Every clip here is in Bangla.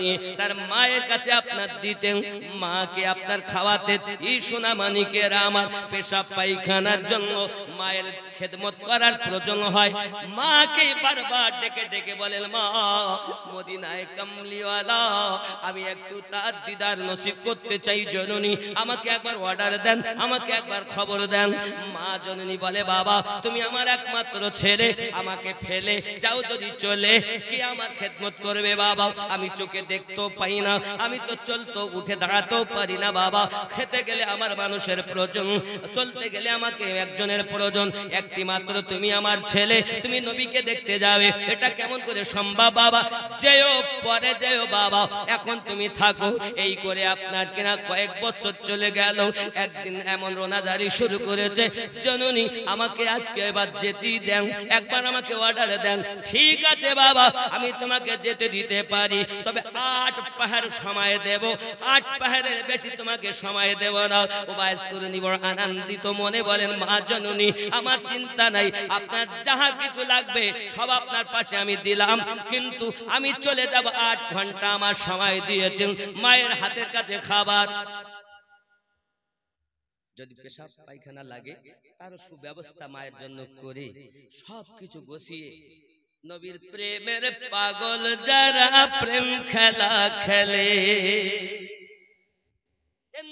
নিয়ে তার মায়ের কাছে আপনার দিতেন, মাকে আপনার খাওয়াতেন। এই সোনামানিকেরা আমার পেশাব পায়খানার জন্য মায়ের খেদমত করার প্রয়োজন হয়, মাকে বারবার ডেকে ডেকে বলেন, মা মদিনায় কামলিওয়ালা, আমি একটু তার দিদার নসিব করতে চাই জননী, আমাকে একবার অর্ডার দেন, আমাকে একবার খবর দেন। মা জননী বলে, বাবা তুমি আমার একমাত্র ছেলে, আমাকে ফেলে যাও যদি চলে, কে আমার খেদমত করবে বাবা? আমি চোখে দেখতেও পাই না, আমি তো চলতো উঠে দাঁড়াতেও পারি না বাবা। খেতে গেলে আমার মানুষের প্রয়োজন, চলতে গেলে আমাকে একজনের প্রয়োজন, একটি মাত্র তুমি আমার ছেলে, তুমি নবীকে দেখতে যাবে, এটা কেমন করে সম্ভব বাবা? যেও পরে যেও বাবা, এখন তুমি থাকো। এই করে আপনার কিনা কয়েক বছর চলে গেল। একদিন এমন রোনাদারি শুরু করেছে, জননী আমাকে আজকে এবার যেতেই দেন, একবার আমাকে অর্ডার দেন। ঠিক আছে বাবা, আমি তোমাকে যেতে দিতে পারি, তবে 8 পাহাড় সময় দেব, 8 পাহাড়ের বেশি তোমাকে সময় দেব না। উবাইস কুরনি বড় আনন্দিত মনে বলেন, মা জননী আমার চিন্তা নাই, আপনার যাহা কিছু লাগবে সব আপনার পাশে আমি দিলাম, কিন্তু আমি চলে যাব, 8 ঘন্টা আমার সময় দিয়েছেন, মায়ের হাতের কাছে খাবার, যদি পেশাব পায়খানা লাগে তার সুব্যবস্থা মায়ের জন্য করে সবকিছু গুছিয়ে নবীর প্রেমের পাগল যারা প্রেম খেলা খেলে,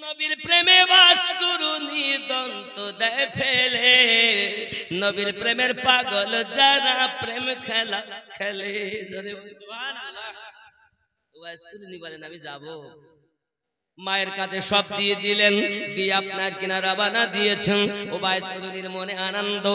নবীর প্রেমে বাস করুনি দন্ত দেয় ফেলে, নবীর প্রেমের পাগল যারা প্রেম খেলা খেলে। জোরে সুবহানাল্লাহ। ওয়াইস কুরনি বলেন, আমি যাব। মায়ের কাছে সব দিয়ে দিলেন, দিয়ে আপনার কিনা রওনা দিয়েছেন। ওবাইস কুরনির মনে আনন্দ,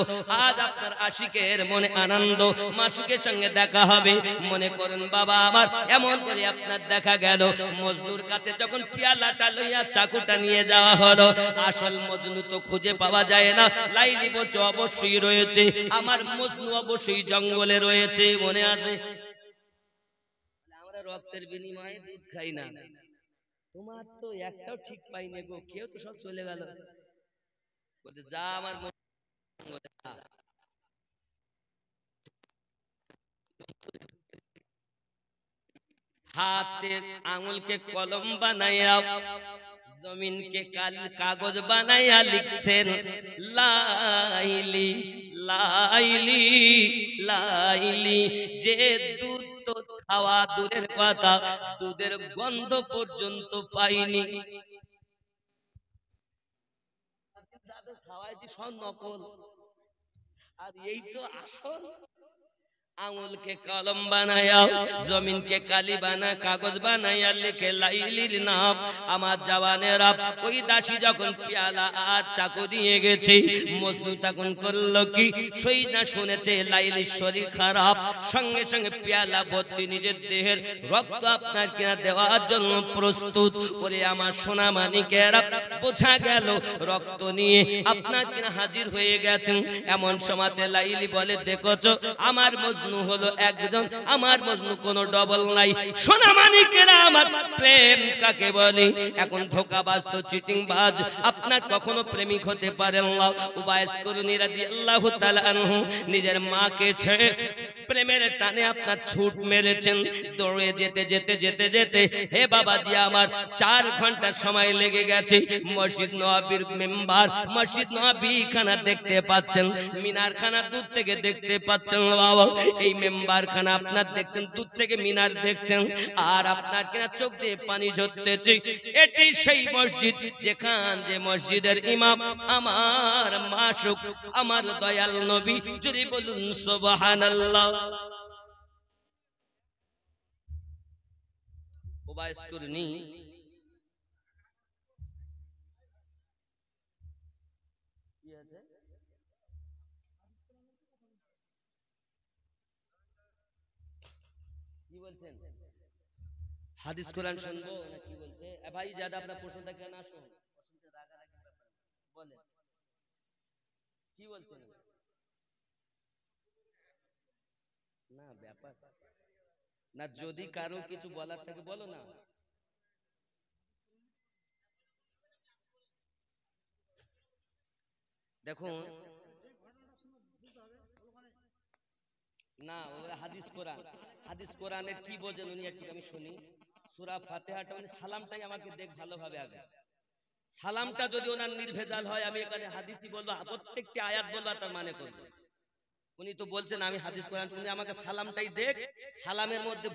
আজ আপনার আশিকের মনে আনন্দ, মাসুকের সঙ্গে দেখা হবে। মনে করুন বাবা আমার, এমন করে আপনার দেখা গেল মজনুর কাছে যখন পেয়ালাটা লইয়া চাকুটা নিয়ে যাওয়া হলো, আসল মজনু তো খুঁজে পাওয়া যায় না। লাইলি বলছে অবশ্যই রয়েছে, আমার মজনু অবশ্যই জঙ্গলে রয়েছে, মনে আছে? আমরা রক্তের বিনিময়ে দুধ খাই না, তোমার তো একটাও ঠিক পাইনি গো, কেউ তো সব চলে গেল। বলতে যা আমার হাতে আঙুলকে কলম বানাইয়া জমিনকে কাগজ বানাইয়া লিখছেন, লাইলি লাইলি লাইলি, যে দুধ তো খাওয়া দূরের কথা, দুধের গন্ধ পর্যন্ত পাইনি, খাওয়াইছি সব নকল, আর এই তো আসল। আঙুলকে কলম বানায়া জমিনকে কালি বানা কাগজ বানাইয়া লিখে লাইলির নাম। আমার জওয়ানেরা, ওই দাসী যখন পেয়ালা আর চাকু দিয়ে গেছে, মজনু তখন করলো কি, সই না শুনেছে লাইলির শরীর খারাপ, সঙ্গে সঙ্গে পেয়ালা ভর্তি নিজের দেহের রক্ত আপনার কিনা দেওয়ার জন্য প্রস্তুত। ওরে আমার সোনা মানিকেরা, বোঝা গেল রক্ত নিয়ে আপনার কিনা হাজির হয়ে গেছেন। এমন সময়তে লাইলি বলে, দেখোছো আমার মজনু হলো একজন, আমার মজনু কোনো ডবল নাই। সোনা মানিকেরা আমার, প্রেম কাকে বলে? এখন ধোঁকাবাজ তো চিটিংবাজ, আপনার কখনো প্রেমিক হতে পারেন না। উবাইস কুরনি রাদিয়াল্লাহু তাআলা আনহু নিজের মাকে ছেড়ে প্রেমের টানে আপনার ছুট মেরেছেন। দৌড়ে যেতে যেতে যেতে যেতে, হে বাবাজি আমার, 4 ঘন্টা সময় লেগে গেছে। মসজিদ নববীর মেম্বার, মসজিদ নববী খানা দেখতে পাচ্ছেন, মিনার খানা দূর থেকে দেখতে পাচ্ছেন বাবা। এই মেম্বার খানা আপনার দেখছেন দূর থেকে, মিনার দেখছেন, আর আপনার কিনা চোখ দিয়ে পানি ঝরতেছে। এটি সেই মসজিদ যেখান যে মসজিদের ইমাম আমার মাসুক, আমার দয়াল নবী। জোরে বলুন সুবহানাল্লাহ। উবাইস কুরনি কি বলছেন? হাদিস কোরআন শুনবো না কি বলছে? ভাই যারা আপনার প্রশ্নটা কেন আসুন, বলেন কি বলছেন? না ব্যাপার না, যদি কারো কিছু বলার থাকে বলো না। দেখুন না, ওরা হাদিস কোরআন, হাদিস কোরআনের কি বোঝেন উনি একটু আমি শুনি। সূরা ফাতিহাটা মানে সালামটাই আমাকে দেখ ভালোভাবে আগে। সালামটা যদি ওনার নির্ভেজাল হয় আমি এখানে হাদিসই বলবো, প্রত্যেকটি আয়াত বলবো তার মানে করব। উনি তো বলছেন আমি হাদিস কোরআন, উনি আমাকে সালামটাই দেখ, সালামের মধ্যে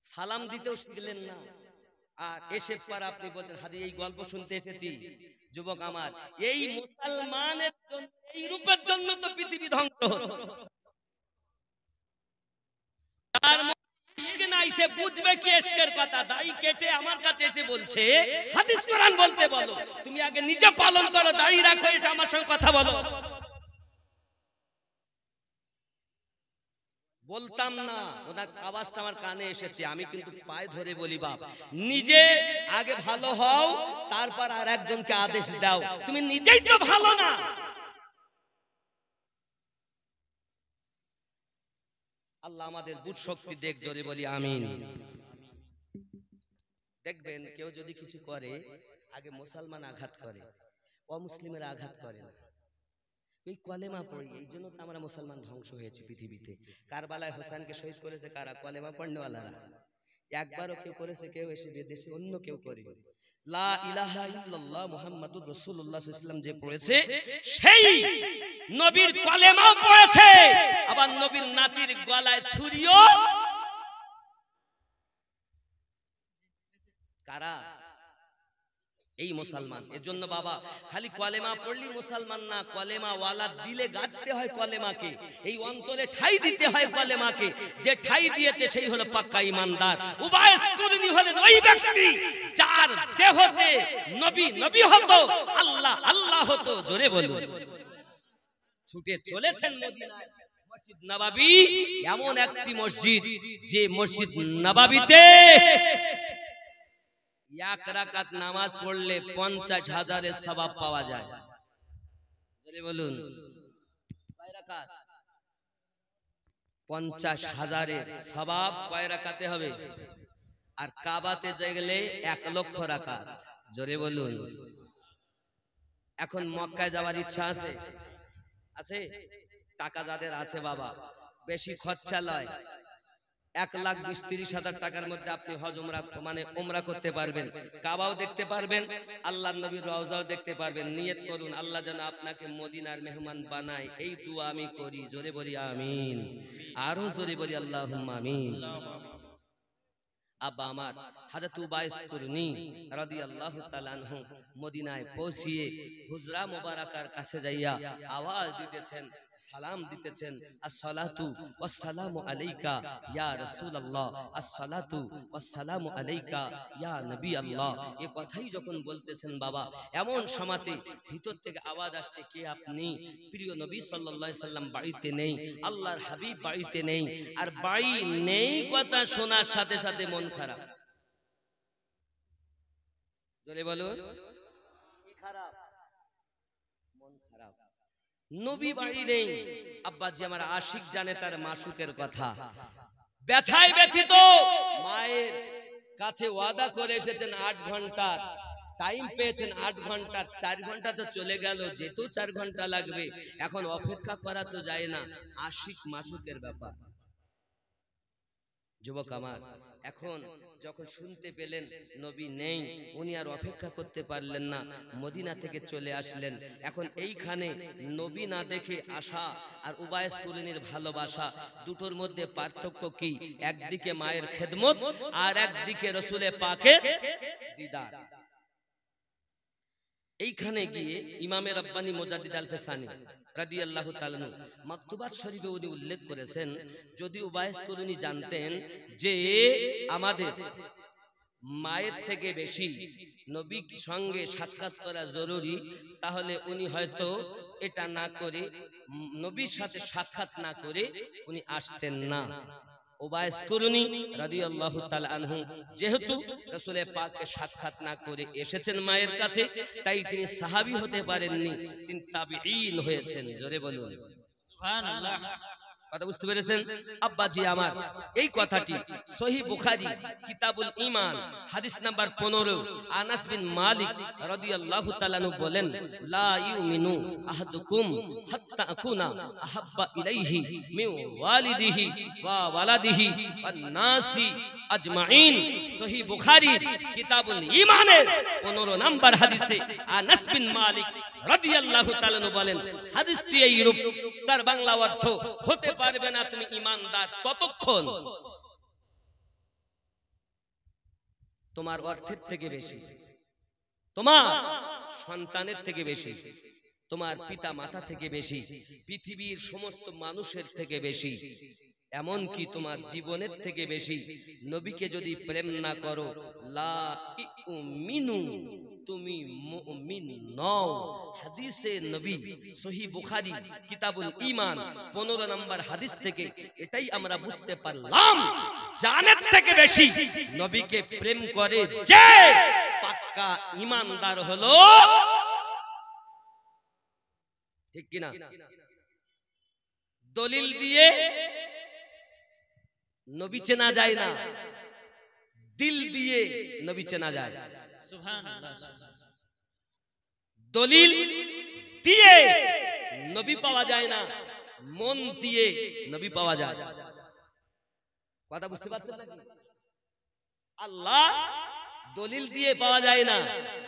সালাম দিতেও শিখলেন না, আর এসে পর আপনি বলছেন হাদিস এই গল্প শুনতে এসেছি। যুবক আমার, এই মুসলমানের জন্য, এই রূপের জন্য তো পৃথিবী ধ্বংস হচ্ছে। তার ইশক নাই, সে বুঝবে কি ইশকের কথা। দাড়ি কেটে আমার কাছে এসে বলছে হাদিস কোরআন বলতে বলো, তুমি আগে নিজে পালন করো, দাড়ি রাখো, এসে আমার সঙ্গে কথা বলো। বলতাম না, ওনার আওয়াজটা আমার কানে এসেছে, আমি কিন্তু পায়ে ধরে বলি বাপ, নিজে আগে ভালো হও, তারপর আর একজনকে আদেশ দাও, তুমি নিজেই তো ভালো না। আল্লাহ আমাদের বুঝ শক্তি দেখ, জোরে বলি আমিন। দেখবেন কেউ যদি কিছু করে আগে মুসলমান আঘাত করে, অমুসলিমের আঘাত করে না। এই কলেমা পড়ি, এই জন্য তো আমরা মুসলমান ধ্বংস হয়েছি পৃথিবীতে। কারবালায় হোসেনকে শহীদ করেছে কারা? কলেমা পড়নেওয়ালারা। একবারও কেউ করেছে? কেউ এসে বিদেশে অন্য কেউ করে। লা ইলাহা ইল্লাল্লাহ মুহাম্মাদুর রাসূলুল্লাহ সাল্লাল্লাহু আলাইহি ওয়াসাল্লাম যে পড়েছে, সেই নবীর কলেমাও পড়েছে, আবার নবীর নাতির গলায় ছুরিও। কারা? এই মুসলমান। এজন্য বাবা খালি কলেমা পড়লি মুসলমান না, কলেমা ওয়ালা দিলে গাঁথতে হয় কলেমাকে, এই অন্তরে ঠাই দিতে হয় কলেমাকে। যে ঠাই দিয়েছে সেই হলো পাক্কা ঈমানদার। উবাইস কুরনি হলেন ওই ব্যক্তি যার দেহতে নবী নবী হতো, আল্লাহ আল্লাহ হতো। জোরে বলুন। ছুটে চলেছেন মদিনায়। মসজিদ নববী এমন একটি মসজিদ, যে মসজিদ নববীতে এক রাকাত নামাজ পড়লে 50,000 সওয়াব পাওয়া যায়। জোরে বলুন। কয় রাকাত? 50,000 সওয়াব কয় রাকাতে হবে? আর কাবাতে গেলে 1 লক্ষ রাকাত। জোরে বলুন। এখন মক্কায় যাওয়ার ইচ্ছা আছে? আছে? টাকা যাদের আছে বাবা, বেশি খরচা লয়, 1,20,30,000 টাকার মধ্যে আপনি হজ উমরা মানে উমরা করতে পারবেন, কাবাও দেখতে পারবেন, আল্লাহর নবীর রওজাও দেখতে পারবেন। নিয়ত করুন আল্লাহ যেন আপনাকে মদিনার মেহমান বানায়, এই দোয়া আমি করি। জোরে বলি আমিন। আরো জোরে বলি আল্লাহুম্মা আমিন। আব্বা আমার হযরত উবাইস কুরনি রাদিয়াল্লাহু তাআলা আনহু মদিনায় পৌঁছিয়ে হুজরা মুবারাকার কাছে যাইয়া আওয়াজ দিতেছেন, সালাম দিতেছেন, আসসালাতু ওয়াসসালামু আলাইকা ইয়া রাসূলুল্লাহ, আসসালাতু ওয়াসসালামু আলাইকা ইয়া নবী আল্লাহ। এই কথাই যখন বলতেছেন বাবা, এমন সময়তে ভিতর থেকে আওয়াজ আসছে, কে আপনি? প্রিয় নবী সাল্লাল্লাহু আলাইহি সাল্লাম বাড়িতে নেই, আল্লাহর হাবিব বাড়িতে নেই। আর বাড়ি নেই কথা শোনার সাথে সাথে মন খারাপ। বলে বলুন, কি খারাপ? মন খারাপ। নবী বাড়ি নেই। আব্বাজি আমার আশিক জানে তার মাসুকের কথা, ব্যথায় ব্যথিত। মায়ের কাছে ওয়াদা করে এসেছেন 8 ঘন্টা টাইম পেয়েছেন, 8 ঘন্টা, 4 ঘন্টা তো চলে গেল, যেতেও 4 ঘন্টা লাগবে। এখন অপেক্ষা করা তো যায় না, আশিক মাসুকের ব্যাপার। যুবক আমার, এখন যখন শুনতে পেলেন নবী নেই, উনি আর অপেক্ষা করতে পারলেন না, মদিনা থেকে চলে আসলেন। এখন এইখানে নবী না দেখে আসা আর উবাইস কুরনির ভালোবাসা, দুটোর মধ্যে পার্থক্য কি? একদিকে মায়ের খেদমত আর একদিকে রসুলে পাকের দিদার। এইখানে গিয়ে ইমামে রব্বানি মুজাদ্দিদ আল ফেসানি রাদিয়াল্লাহু তাআলা মাকতুবাত শরীফে উনি উল্লেখ করেছেন, যদি উবাইস কুরনি জানতেন যে আমাদের মায়ের থেকে বেশি নবীর সঙ্গে সাক্ষাৎ করা জরুরি, তাহলে উনি হয়তো এটা না করে, নবীর সাথে সাক্ষাৎ না করে উনি আসতেন না। উবাইস কুরনি রাদিয়াল্লাহু তাআলা আনহু যেহেতু রাসূলের পাককে সাক্ষাৎ না করে এসেছেন মায়ের কাছে, তাই তিনি সাহাবী হতে পারেননি, তিনি তাবিঈন হয়েছেন। জোরে বলুন সুবহানাল্লাহ। কথা বুঝতে পেরেছেন আব্বাজি আমার? এই কথাটি সহিহ বুখারী কিতাবুল ঈমান হাদিস নাম্বার 15 আনাস বিন মালিক রাদিয়াল্লাহু তাআলা আনহু বলেন, লা ইউমিনু আহাদুকুম হাত্তা আকুনা আহাব্বা ইলাইহি মিন ওয়ালিদিহি ওয়া ওয়ালাদিহি ওয়ান নাসি আজমাইন। সহিহ বুখারী কিতাবুল ঈমানের 15 নম্বর হাদিসে আনাস বিন মালিক রাদিয়াল্লাহু তাআলা আনহু বলেন, হাদিসটি এই রূপ, তার বাংলা অর্থ, হতে পারবে না তুমি ঈমানদার ততক্ষণ তোমার অর্থের থেকে বেশি, তোমার সন্তানের থেকে বেশি, তোমার পিতা মাতা থেকে বেশি, পৃথিবীর সমস্ত মানুষের থেকে বেশি, এমন কি তোমার জীবনের থেকে বেশি নবীকে যদি প্রেম না করো, লা ইউমিনু, তুমি মুমিন নও। হাদিসে নবী সহিহ বুখারী কিতাবুল ঈমান 15 নম্বর হাদিস থেকে এটাই আমরা বুঝতে পারলাম, জানের থেকে বেশি নবীকে প্রেম করে যে পাক্কা ঈমানদার হলো, ঠিক কিনা? দলিল দিয়ে নবী চেনা যায় না, দিল দিয়ে নবী চেনা যায়। সুবহানাল্লাহ। দলিল দিয়ে নবী পাওয়া যায় না, মন দিয়ে নবী পাওয়া যায়। কথা বুঝতে পারছেন নাকি? আল্লাহ দলিল দিয়ে পাওয়া যায় না,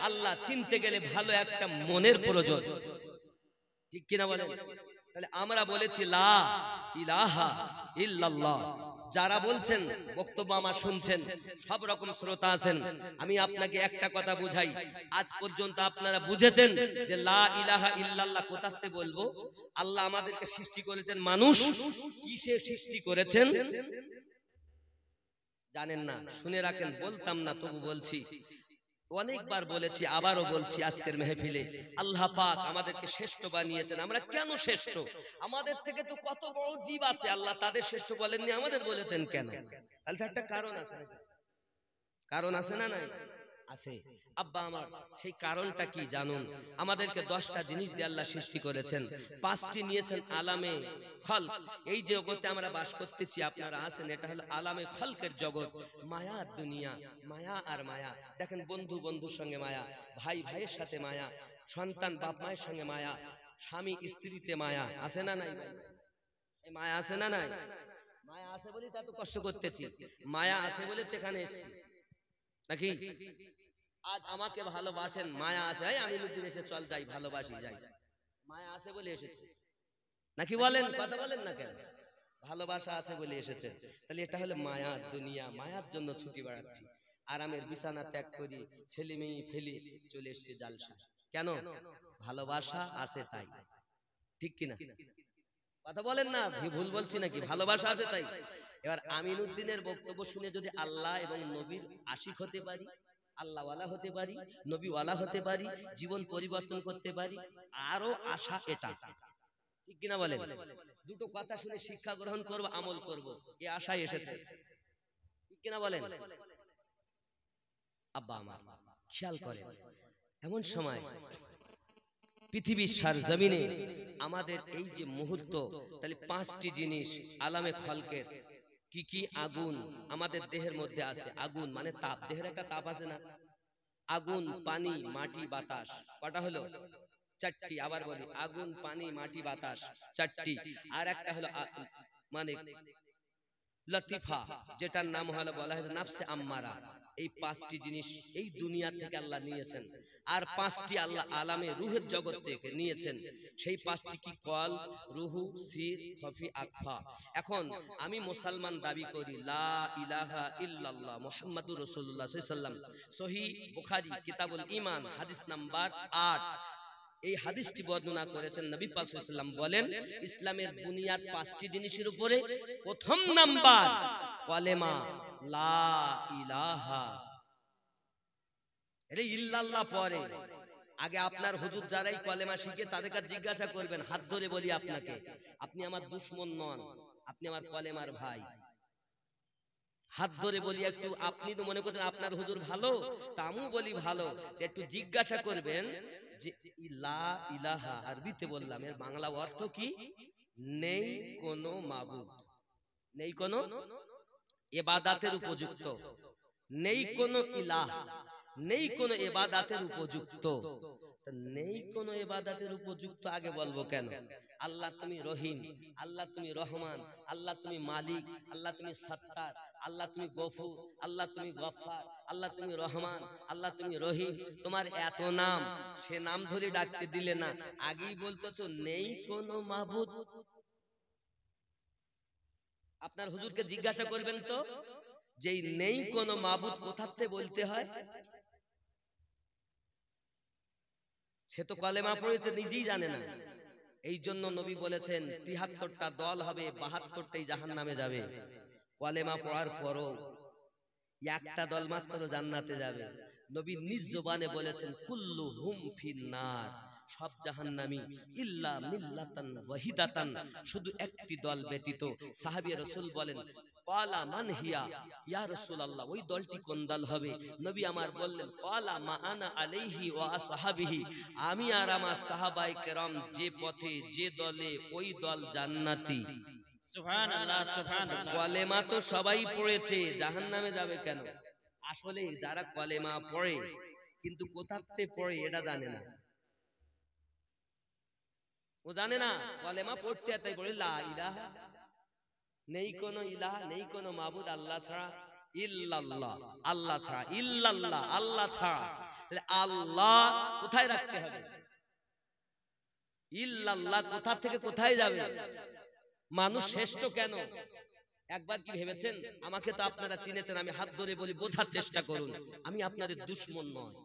আল্লাহ চিনতে গেলে ভালো একটা মনের প্রয়োজন, ঠিক কিনা বলেন? তাহলে আমরা বলেছি লা ইলাহা ইল্লাল্লাহ। যারা বলছেন বক্তব্য আমার শুনছেন, সব রকম শ্রোতা আছেন, আমি আপনাকে একটা কথা বুঝাই, আজ পর্যন্ত আপনারা বুঝেছেন যে লা ইলাহা ইল্লাল্লাহ কোথাতে বলবো? আল্লাহ আমাদেরকে সৃষ্টি করেছেন, মানুষ কিসে সৃষ্টি করেছেন জানেন না? শুনে রাখেন, বলতাম না তবু বলছি, অনেকবার বলেছি, আবারও বলছি আজকের মেহফিলে, আল্লাহ পাক আমাদেরকে শ্রেষ্ঠ বানিয়েছেন। আমরা কেন শ্রেষ্ঠ? আমাদের থেকে তো কত বড় জীব আছে, আল্লাহ তাদের শ্রেষ্ঠ বলেননি, আমাদের বলেছেন কেন? তাহলে তো একটা কারণ আছে, কারণ আছে না নাই? আছে। আব্বা আমার, সেই কারণটা কি জানুন? আমাদেরকে 10টা জিনিস দিয়ে আল্লাহ সৃষ্টি করেছেন, 5টি নিয়েছেন আলামে খলক। এই জগতে আমরা বাস করতেছি, আপনারা আছেন, এটা হলো আলামে খলকের জগৎ, মায়ার দুনিয়া, মায়া আর মায়া। দেখেন, বন্ধু বন্ধুর সঙ্গে মায়া, ভাই ভাইয়ের সাথে মায়া, সন্তান বাপ মায়ের সঙ্গে মায়া, স্বামী স্ত্রীতে মায়া, আছে না নাই? এই মায়া আছে না নাই? মায়া আছে বলেই তো এত কষ্ট করতেছি, মায়া আছে বলে তো এখানে এসেছি নাকি? আজ আমাকে ভালোবাসেন, মায়া আছে, এই আমিনুদ্দিন এসে চল যাই, ভালোবাসি যাই, মায়া আছে বলে এসেছে নাকি? বলেন, কথা বলেন না কেন? ভালোবাসা আছে বলে এসেছে। তাহলে এটা হলো মায়ার দুনিয়া, মায়ার জন্য ছুটি বাড়াচ্ছি, আরামের বিছানা ত্যাগ করি, ছেলে মেয়ে ফেলি চলে এসছে জালসা। কেন? ভালোবাসা আছে তাই, ঠিক কিনা? কথা বলেন না, ভুল বলছি নাকি? ভালোবাসা আছে তাই। এবার আমিনুদ্দিনের বক্তব্য শুনে যদি আল্লাহ এবং নবীর আশিক হতে পারি, আল্লাহওয়ালা হতে পারি, নবীওয়ালা হতে পারি, জীবন পরিবর্তন করতে পারি, আরো আশা এটা, ঠিক কিনা বলেন? দুটো কথা শুনে শিক্ষা গ্রহণ করব, আমল করব, এই আশায় এসেছে, ঠিক কিনা বলেন? আব্বা আমার, খেয়াল করেন, এমন সময় পৃথিবীর সারজমিনে আমাদের এই যে মুহূর্ত, তাহলে 5টি জিনিস আলামে খলকের কি কি? আগুন আমাদের দেহের মধ্যে আছে, আগুন মানে তাপ, দেহের একটা তাপ আছে না? আগুন, পানি, মাটি, বাতাস। কটা হলো? 4টি। আবার বলি, আগুন, পানি, মাটি, বাতাস, 4টি। আর একটা হলো মানে লতিফা, যেটার নাম হলো বলা হয়েছে নাফসে আম্মারা। এই 5টি জিনিস এই দুনিয়া থেকে আল্লাহ নিয়েছেন, আর 5টি আল্লাহ আলামে রুহের জগৎ থেকে নিয়েছেন। সেই 5টি কি? কল, রুহু, সির, খফি, আকফা। এখন আমি মুসলমান দাবি করি, লা ইলাহা ইল্লাল্লাহ মুহাম্মাদুর রাসূলুল্লাহ সাল্লাল্লাহু আলাইহি ওয়াসাল্লাম, সহিহ বুখারী কিতাবুল ঈমান হাদিস নাম্বার 8। এই হাদিসটি বর্ণনা করেছেন নবী পাক সাল্লাল্লাহু আলাইহি ওয়াসাল্লাম, বলেন ইসলামের বুনিয়াদ 5টি জিনিসের উপরে। প্রথম নাম্বার কলেমা, লা ইলাহা। আরে ইল্লাল্লাহ পরে, আগে আপনার হুজুর যারাই কলেমা শিখে তাদেরকে জিজ্ঞাসা করবেন, হাত ধরে বলি আপনাকে, আপনি আমার দুশমন নন, আপনি আমার কলেমার ভাই। হাত ধরে বলি একটু, আপনি তো মনে করছেন আপনার হুজুর ভালো, তা আমিও বলি ভালো, একটু জিজ্ঞাসা করবেন যে লা ইলাহা, আরবিতে বললাম, এর বাংলা অর্থ কি? নেই কোনো মাবুদ, নেই কোনো ইবাদতের উপযুক্ত, নেই কোনো ইলাহ, নেই কোনো ইবাদতের উপযুক্ত। নেই কোনো ইবাদতের উপযুক্ত আগে বলবো কেন? আল্লাহ তুমি রহিম, আল্লাহ তুমি রহমান, আল্লাহ তুমি মালিক, আল্লাহ তুমি সত্তার, আল্লাহ তুমি গফুর, আল্লাহ তুমি গফফার, আল্লাহ তুমি রহমান, আল্লাহ তুমি রহিম। তোমার এত নাম, সে নাম ধরে ডাকতে দিলে না, আগেই বলতেছো নেই কোনো মাবুদ। আপনার হুজুরকে জিজ্ঞাসা করবেন তো, যে নেই কোনো মাবুদ কোথাতে বলতে হয়? সে তো কলেমা পড়েছে, নিজেই জানে না। এই জন্য নবী বলেছেন ৭৩টা দল হবে, ৭২টাই জাহান্নামে যাবে। কলেমা পড়ার পরও একটা দল মাত্র জান্নাতে যাবে। নবী নিজ জবানে বলেছেন কুল্লুহুম ফিন্নার, সব জাহান্নামী ইল্লা মিল্লাতান ওয়াহিদাতান, শুধু একটি দল ব্যতীত। সাহাবী রাসূল বলেন ক্বালা মান হিয়া ইয়া রাসূলুল্লাহ, ওই দলটি কোন দল হবে? নবী আমার বললেন ক্বালা মা আনা আলাইহি ওয়া আসহাবিহি, আমি আর আমার সাহাবায়ে কেরাম যে পথে যে দলে, ওই দল জান্নাতি। সুবহানাল্লাহ সুবহানাল্লাহ। কলেমা তো সবাই পড়েছে, জাহান্নামে যাবে কেন? আসলে যারা কলেমা পড়ে কিন্তু কোথাতে পড়ে এটা জানে না। ও জানে না কলেমা পড়তে, তাই পড়ে লা ইলাহা, নেই কোনো ইলাহ, নেই কোনো মাবুদ আল্লাহ ছাড়া, ইল্লাল্লাহ আল্লাহ ছাড়া, ইল্লাল্লাহ আল্লাহ ছাড়া। তাহলে আল্লাহ কোথায় রাখতে হবে? ইল্লাল্লাহ কোথা থেকে কোথায় যাবে? মানুষ শ্রেষ্ঠ কেন? একবার কি ভেবেছেন? আমাকে তো আপনারা চিনেছেন, আমি হাত ধরে বলি বোঝার চেষ্টা করুন, আমি আপনাদের দুশমন নয়।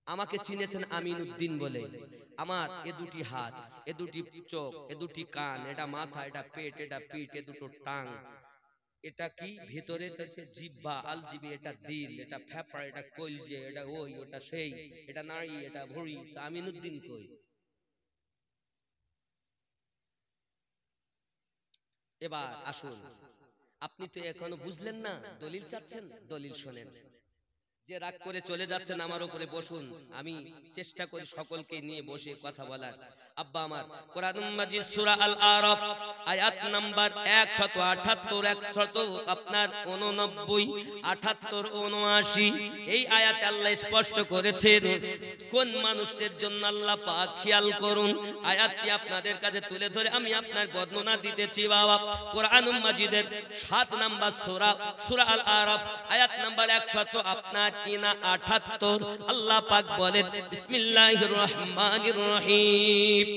আমাকে চিনেছেন আমিনউদ্দিন বলে। আমার এ দুটি হাত, এ দুটি চোখ, এ দুটি কান, এটা মাথা, এটা পেট, এটা পিঠ, এ দুটো টাং, এটা কি ভিতরে হচ্ছে জিহ্বা, আলজিবি, এটা দিল, এটা ফেফড়া, এটা কলজে, এটা ওই, ওটা সেই, এটা নাড়ি, এটা ভুঁড়ি। তা আমিনউদ্দিন কই? এবার আসুন, আপনি তো এখনো বুঝলেন না, দলিল চাচ্ছেন, দলিল শোনেন। যে রাগ করে চলে যাচ্ছেন আমার উপরে, বসুন, আমি চেষ্টা করি সকলকে নিয়ে বসে কথা বলার। আব্বা আমার, কোরআনুল মাজিদ সূরা আল আরাফ আয়াত নাম্বার 178 আপনার 89 78 79, এই আয়াতে আল্লাহ স্পষ্ট করেছেন কোন মানুষদের জন্য আল্লাহ পাক। খেয়াল করুন, আয়াতটি আপনাদের কাছে তুলে ধরে আমি আপনার বর্ণনা দিতেছি। বাবা, কোরআনুল মাজিদের 7 নাম্বার সূরা, সূরা আল আরাফ আয়াত নাম্বার 100 আপনার কিনা 78, আল্লাহ পাক বলেন বিসমিল্লাহির রহমানির রহিম,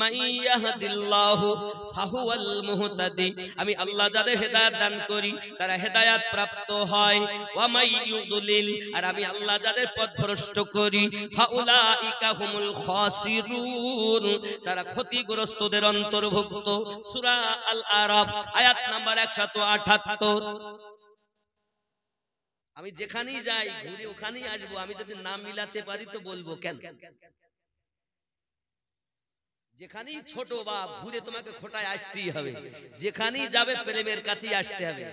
মান ইয়াহদিল্লাহু ফাহুয়াল মুহতাদি, আমি আল্লাহ যাদের হেদায়েত দান করি তারা হেদায়েত প্রাপ্ত হয়। ওয়া মান ইউদ্লিল, আর আমি আল্লাহ যাদের পথভ্রষ্ট করি ফাউলাইকা হুমুল খাসিরুন, তারা ক্ষতিগ্রস্তদের অন্তর্ভুক্ত। সূরা আল আরাফ আয়াত নাম্বার 178। আমি যেখানেই যাই ঘুরে ওখানেই আসবো, আমি যদি নাম মিলাতে পারি তো বলবো কেন? যেখানেই ছোট বাপ, ঘুরে তোমাকে খোটায় আসতেই হবে, যেখানেই যাবে প্রেমের কাছেই আসতে হবে।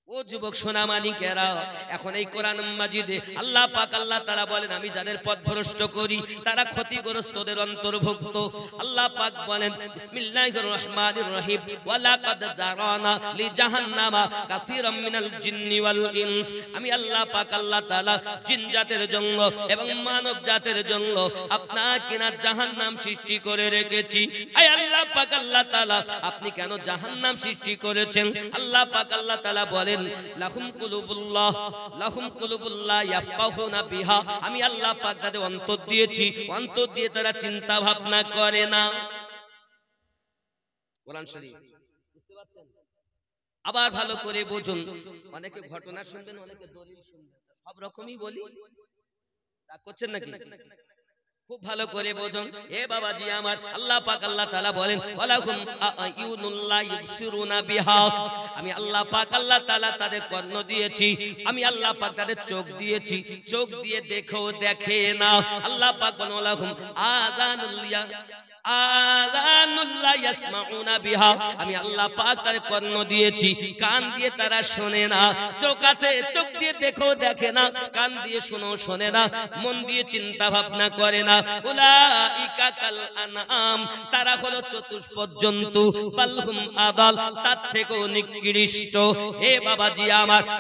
ও যুবক সোনামানিকেরা, এখন এই কোরআন মাজিদে আল্লাহ পাক আল্লাহ তাআলা বলেন আমি যাদের পথভ্রষ্ট করি তারা ক্ষতিগ্রস্তদের অন্তর্ভুক্ত। আল্লাহ পাক বলেন বিসমিল্লাহির রহমানির রহিম, ওয়া লাকাদ জারানা লি জাহান্নামা কাসীরাম মিনাল জিন্নি ওয়াল ইনস, আমি আল্লাহ পাক আল্লাহ তাআলা জিন জাতের জন্য এবং মানব জাতের জন্য আপনার কিনা জাহান্নাম সৃষ্টি করে রেখেছি। আয় আল্লাহ পাক আল্লাহ তাআলা আপনি কেন জাহান্নাম সৃষ্টি করেছেন? আল্লাহ পাক আল্লাহ তাআলা বলেন লাহুম কুলুবুল্লাহ ইয়াফকাহুনা বিহা, আমি আল্লাহ পাক তাদের অন্তর দিয়েছি, অন্তর দিয়ে তারা চিন্তা ভাবনা করে না। কোরআন শরীফ বুঝতে পারছেন? আবার ভালো করে বুঝুন, অনেকে ঘটনা শুনবেন, অনেকে দলিল শুনবেন, সব রকমই বলি, রাগ করছেন নাকি? খুব ভালো করে বোঝুন এ বাবাজি আমার, আল্লাহ পাক আল্লাহ তাআলা বলেন ওয়ালাহুম আয়ুনুল্লাহ ইবসিরুনা বিহা, আমি আল্লাহ পাক আল্লাহ তাআলা তাদের কর্ণ দিয়েছি, আমি আল্লাহ পাক তাদের চোখ দিয়েছি, চোখ দিয়ে দেখেও দেখে না। আল্লাহ পাক বলেন ওয়ালাহুম আযানুল্লাহ ইয়াসমাউনা বিহা, আমি আল্লাহ পাক তাদের কর্ণ দিয়েছি, কান দিয়ে তারা শোনে না, চোখ আছে চোখ দিয়ে দেখে না, কান দিয়ে শোনে না, মন দিয়ে চিন্তা ভাবনা করে না। উলাইকা কাল আনআম, তারা হলো চতুষ্পদ জন্তু, বালহুম আদাল, তার থেকেও নিকৃষ্ট। হে বাবাজি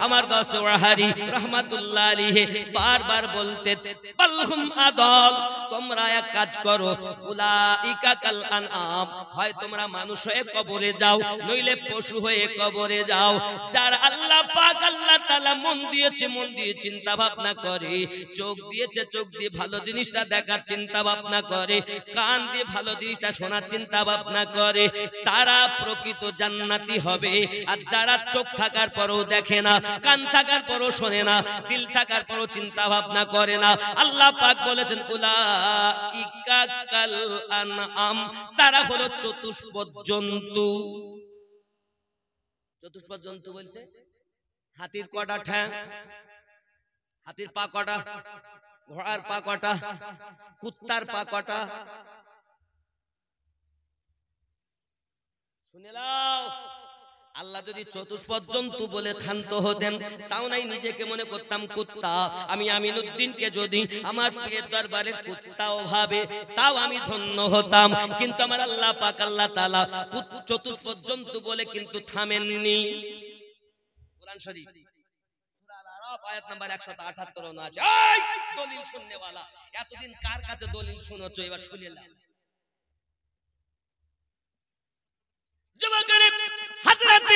আমার গাছওয়াহারি রহমাতুল্লাহ আলাইহি বারবার বলতেন বালহুম আদাল, তোমরা এক কাজ করো, উলাইকা কাল আনআম, হয় তোমরা মানুষ হয়ে কবরে যাও, নইলে পশু হয়ে কবরে যাও। যার আল্লাহ পাক আল্লাহ তাআলা মন দিয়েছে, মন দিয়ে চিন্তা ভাবনা করে, চোখ দিয়েছে, চোখ দিয়ে ভালো জিনিসটা দেখার চিন্তা ভাবনা করে, কান দিয়ে ভালো জিনিসটা শোনার চিন্তা ভাবনা করে, তারা প্রকৃত জান্নাতি হবে। আর যারা চোখ থাকার পরও দেখে না, কান থাকার পরও শোনে না, দিল থাকার পরও চিন্তা ভাবনা করে না, আল্লাহ পাক বলেছেন উলাইকা কাল আনআম, তারা হলো চতুষ্পদ জন্তু। চতুষ্পদ জন্তু বলতে হাতির কটা ঠ্যাং, হাতির পা কটা, ঘোড়ার পা কটা, কুত্তার পা কটা, শুনে নাও। আল্লাহ যদি চতুষ্পদ জন্তু বলে ক্ষান্ত হতেন, তাও নাই নিজেকে মনে করতাম কুত্তা, আমি আমিনউদ্দিনকে যদি আমার প্রিয় দরবারের কুত্তাও ভাবে, তাও আমি ধন্য হতাম। কিন্তু আমার আল্লাহ পাক আল্লাহ তাআলা চতুষ্পদ জন্তু বলে কিন্তু থামেননি। কোরআন শরীফ সূরা আল-আরাফ আয়াত নাম্বার 178 আছে। এই দলিল শুননেওয়ালা, এতদিন কার কাছে দলিল শুনেছো, এবার শুনে নাও। হযরত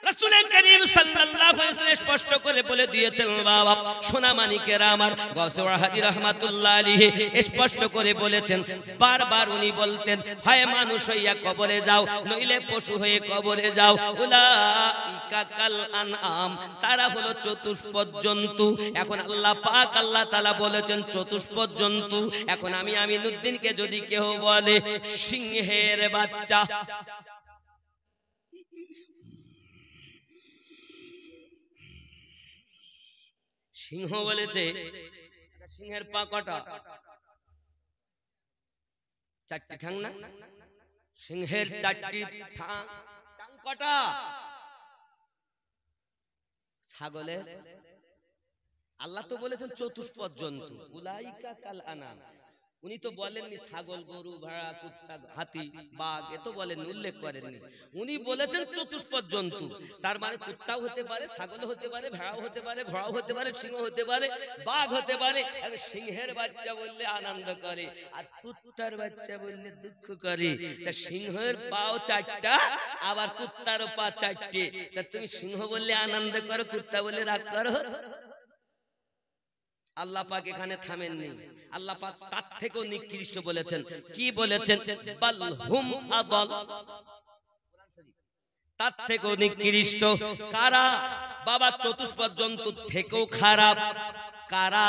রাসূল করিম সাল্লাল্লাহু আলাইহি ওয়াসাল্লাম স্পষ্ট করে বলে দিয়েছেন, বাবা সোনা মানিকেরা আমার, গাছওয়াহারি রাহমাতুল্লাহ আলাইহি স্পষ্ট করে বলেছেন, বারবার উনি বলতেন, হয় মানুষ হইয়া কবরে যাও, নইলে পশু হয়ে কবরে যাও। উলাইকা কাল আনআম, তারা হলো চতুষ্পদ জন্তু। এখন আল্লাহ পাক আল্লাহ তাআলা বলেছেন চতুষ্পদ জন্তু। এখন আমি আমিনউদ্দিনকে যদি কেউ বলে সিংহের বাচ্চা, সিংহ বলেছে, সিংহের পা কটা, চারটি ঠ্যাং না? সিংহের চারটি ঠ্যাং কটা? ছাগলের? আল্লাহ তো বলেছেন চতুষ্পদ জন্তু, উলাইকা কাল আনআম। উনি তো বলেননি ছাগল, গরু, ভেড়া, কুত্তা, হাতি, বাঘ, এ তো বলেননি, উল্লেখ করেননি। উনি বলেছেন চতুষ্পদ জন্তু। তার মানে কুত্তাও হতে পারে, ছাগল হতে পারে, ভেড়াও হতে পারে, ঘোড়াও হতে পারে, সিংহ হতে পারে, বাঘ হতে পারে। সিংহের বাচ্চা বললে আনন্দ করে, আর কুত্তার বাচ্চা বললে দুঃখ করে। তা সিংহের পাও চারটা, আবার কুত্তার পা চারটে। তা তুমি সিংহ বললে আনন্দ করো, কুত্তা বললে রাগ করো? আল্লাহ পাক এখানে থামেননি, আল্লাহ পাক তার থেকেও নিকৃষ্ট বলেছেন। কি বলেছেন? বাল হুম আদাল, তার থেকেও নিকৃষ্ট। কারা? বাবা চতুষ্পদ জন্তু থেকেও খারাপ। কারা?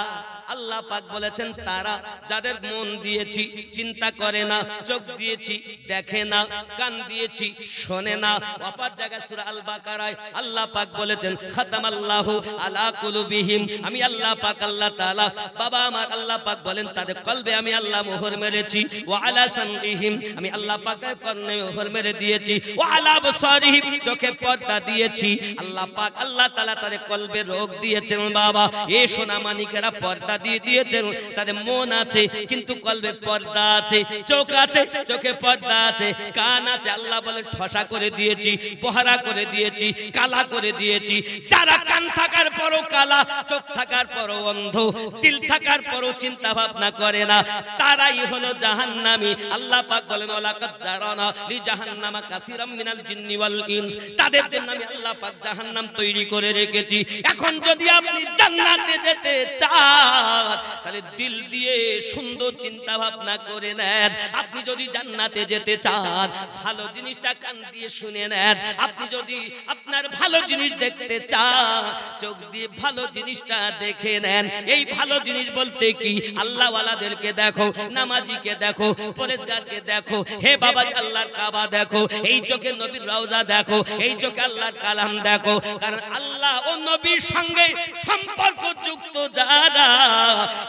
আল্লাহ পাক বলেছেন তারা যাদের মন দিয়েছি, চিন্তা করে না, চোখ দিয়েছি, দেখে না, কান দিয়েছি, শোনে না। অপর জায়গায় সূরা আল বাকারায় আল্লাহ পাক বলেছেন খাতামাল্লাহু আলা কুলুবিহিম, আমি আল্লাহ পাক আল্লাহ তাআলা, বাবা আমার আল্লাহ পাক বলেন তাদের কলবে আমি আল্লাহ মোহর মেরেছি। ওয়া আলা সামইহিম, আমি আল্লাহ পাক তাদের কর্ণে মোহর মেরে দিয়েছি। ওয়া আলা আবসারিহিম, চোখে পর্দা দিয়েছি। আল্লাহ পাক আল্লাহ তাআলা তাদের কলবে রোগ দিয়েছেন। বাবা এই সোনা মানিকেরা পর্দা দিয়ে দিয়েছেন, তাদের মন আছে কিন্তু কলবে পর্দা আছে, চোখ আছে চোখে পর্দা আছে, কান আছে আল্লাহ বলেন ঠসা করে দিয়েছি, বহরা করে দিয়েছি, কালা করে দিয়েছি। যারা কান থাকার পরও কালা, চোখ থাকার পরও অন্ধ, দিল থাকার পরও চিন্তা ভাবনা করে না, তারাই হলো জাহান্নামী। আল্লাহ পাক বলেন ওয়ালাকাদ জারানা লি জাহান্নামা কাসীরাম মিনাল জিন্নি ওয়াল ইনস, তাদের জন্য আমি আল্লাহ পাক জাহান্নাম তৈরি করে রেখেছি। এখন যদি আপনি জান্নাতে যেতে চান, তাহলে দিল দিয়ে সুন্দর চিন্তা ভাবনা করে নেন। আপনি যদি জান্নাতে যেতে চান, ভালো জিনিসটা কান দিয়ে শুনে নেন। আপনি যদি আপনার ভালো জিনিস দেখতে চান, চোখ দিয়ে ভালো জিনিসটা দেখে নেন। এই ভালো জিনিস বলতে কি? আল্লাহ ওয়ালাদেরকে দেখো, নামাজিকে দেখো, পরেজগারকে দেখো, হে বাবা আল্লাহর কাবা দেখো, এই চোখে নবীর রওজা দেখো, এই চোখে আল্লাহর কালাম দেখো। কারণ আল্লাহ ও নবীর সঙ্গে সম্পর্ক যুক্ত যারা,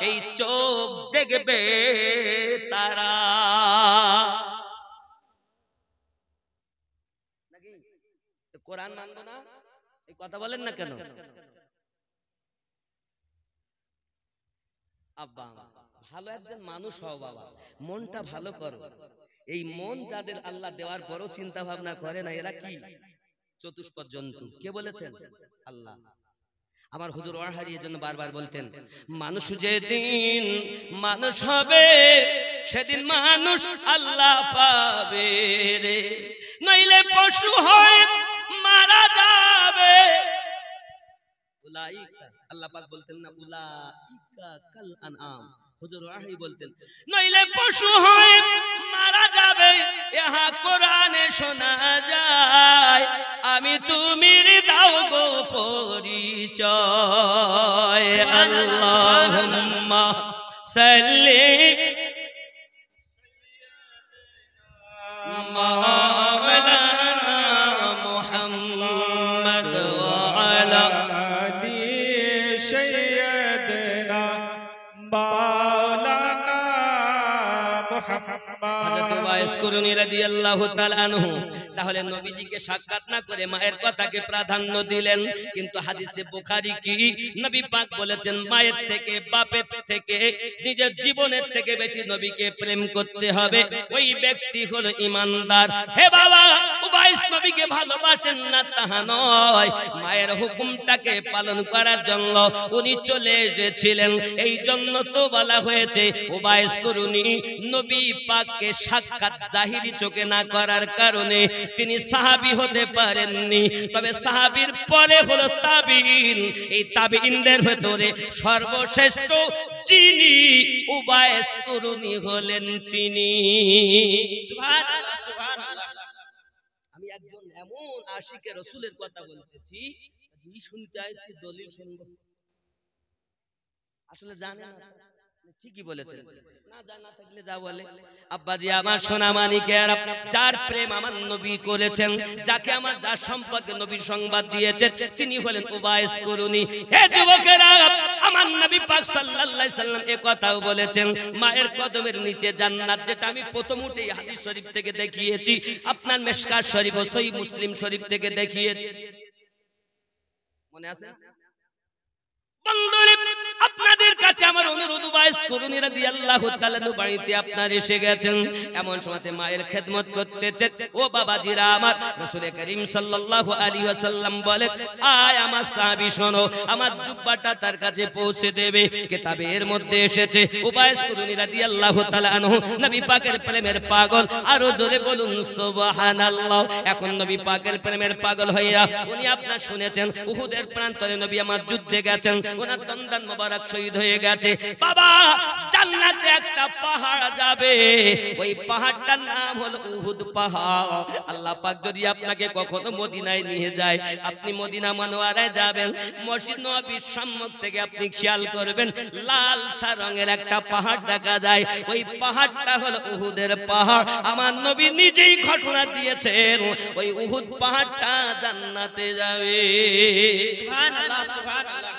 এই চোখ দেখবে তারা। নাকি? কোরআন মানবো না, এই কথা বলেন না কেন? আব্বা ভালো একজন মানুষ হও বাবা, মনটা ভালো করো। এই মন যাদের আল্লাহ দেওয়ার পরও চিন্তা ভাবনা করে না, এরা কি চতুষ্পদ জন্তু? কে বলেছেন? আল্লাহ। আমার হুজুর ওয়াহারি এর জন্য বারবার বলতেন, মানুষ যেদিন মানুষ হবে সেদিন মানুষ আল্লাহ পাবে রে, নইলে পশু হয়ে মারা যাবে। উলাইকা, আল্লাহ পাক বলতেন না উলাইকা কাল আনআম, হুজুর ওয়াহারি বলতেন নইলে পশু হয়ে মারা যাবে। ইহা কোরআনে শোনা যায়, আমি তুমির দাও গো পরিচয়। আল্লাহুম্মা সাল্লি মাওলানা মুহাম্মদ ওয়া আলা আলি সাইয়্যিদিনা মাওলানা মুহাম্মদ। হযরত ওয়াইস কুরুনী রাদিয়াল্লাহু তাআলা আনহু তাহলে নবীজিকে সাক্ষাৎ না করে মায়ের কথাকে প্রাধান্য দিলেন। কিন্তু হাদিসে বুখারী কি নবী পাক বলেছেন, মায়ের থেকে বাপের থেকে নিজের জীবনের থেকে বেশি নবীকে প্রেম করতে হবে, ওই ব্যক্তি হলো ঈমানদার। হে বাবা, ওয়াইস নবীকে ভালোবাসেন না তাহা নয়, মায়ের হুকুমটাকে পালন করার জন্য উনি চলে এসেছিলেন। এই জন্য তো বলা হয়েছে ওয়াইস কুরুনী নবী পাককে সাক্ষাৎ জাহিরি চোখে না করার কারণে তিনি সাহাবী হতে পারেননি। তবে সাহাবীর পরে হলো তাবিঈন। এই তাবিঈনদের ভেতরে সর্বশ্রেষ্ঠ যিনি উবাইস কুরুনী হলেন তিনি। সুবহানাল্লাহ সুবহানাল্লাহ। আমি একজন এমন আশিকে রাসূলের কথা বলতেছি, যদি শুনতে আইছি দলিল শুনবো। আসলে জানেন না, ঠিকই বলেছেন, না জানা থাকলে যা বলে। আব্বাজি আমার সোনা মানিকেরা, যার প্রেম আমার নবী করেছেন, যাকে আমার যার সম্পর্কে নবী সংবাদ দিয়েছেন, তিনি হলেন উবাইস কুরুনী। হে যুবকেরা, আমার নবী পাক সাল্লাল্লাহু আলাইহি সাল্লাম এই কথাও বলেছেন, মায়ের কদমের নিচে জান্নাত, যেটা আমি প্রথম উঠে হাদিস শরীফ থেকে দেখিয়েছি, আপনার মিশকাত শরীফ ও সহিহ মুসলিম শরীফ থেকে দেখিয়েছি। মনে আছে? বন্ধুরা, আপনাদের কাছে আমার অনুরোধ, উবাইস কুরুনী রাদিয়াল্লাহু তাআলা বাড়িতে আপনার এসে গেছেন, এমন সময়তে মায়ের খেদমত করতেছেন। ও বাবাজিরা আমার, রাসূল করিম সাল্লাল্লাহু আলাইহি ওয়াসাল্লাম বলেন, আয় আমার সাহাবী শোনো, আমার জুব্বাটা তার কাছে পৌঁছে দেবে। কিতাবে এর মধ্যে এসেছে উবাইস কুরুনী রাদিয়াল্লাহু তাআলা আনহু নবী পাকের প্রেমের পাগল। আরো জোরে বলুন সুবহানাল্লাহ। এখন নবী পাকের প্রেমের পাগল হইয়া উনি আপনার শুনেছেন উহুদের প্রান্তরে নবী আমার যুদ্ধে গেছেন, ওনার দন্দান মোবারক শহীদ হয়ে গেছে। বাবা, জান্নাতে একটা পাহাড় যাবে, ওই পাহাড়টার নাম হলো উহুদ পাহাড়। আল্লাহ পাক যদি আপনাকে কখনো মদিনায় নিয়ে যায়, আপনি মদিনা মনোয়ারায় যাবেন, মসজিদ নববীর সম্মুখ থেকে আপনি খেয়াল করবেন, লাল সা রঙের একটা পাহাড় দেখা যায়, ওই পাহাড়টা হলো উহুদের পাহাড়। আমার নবী নিজেই ঘটনা দিয়েছেন, ওই উহুদ পাহাড়টা জান্নাতে যাবে। সুবহানাল্লাহ সুবহানাল্লাহ।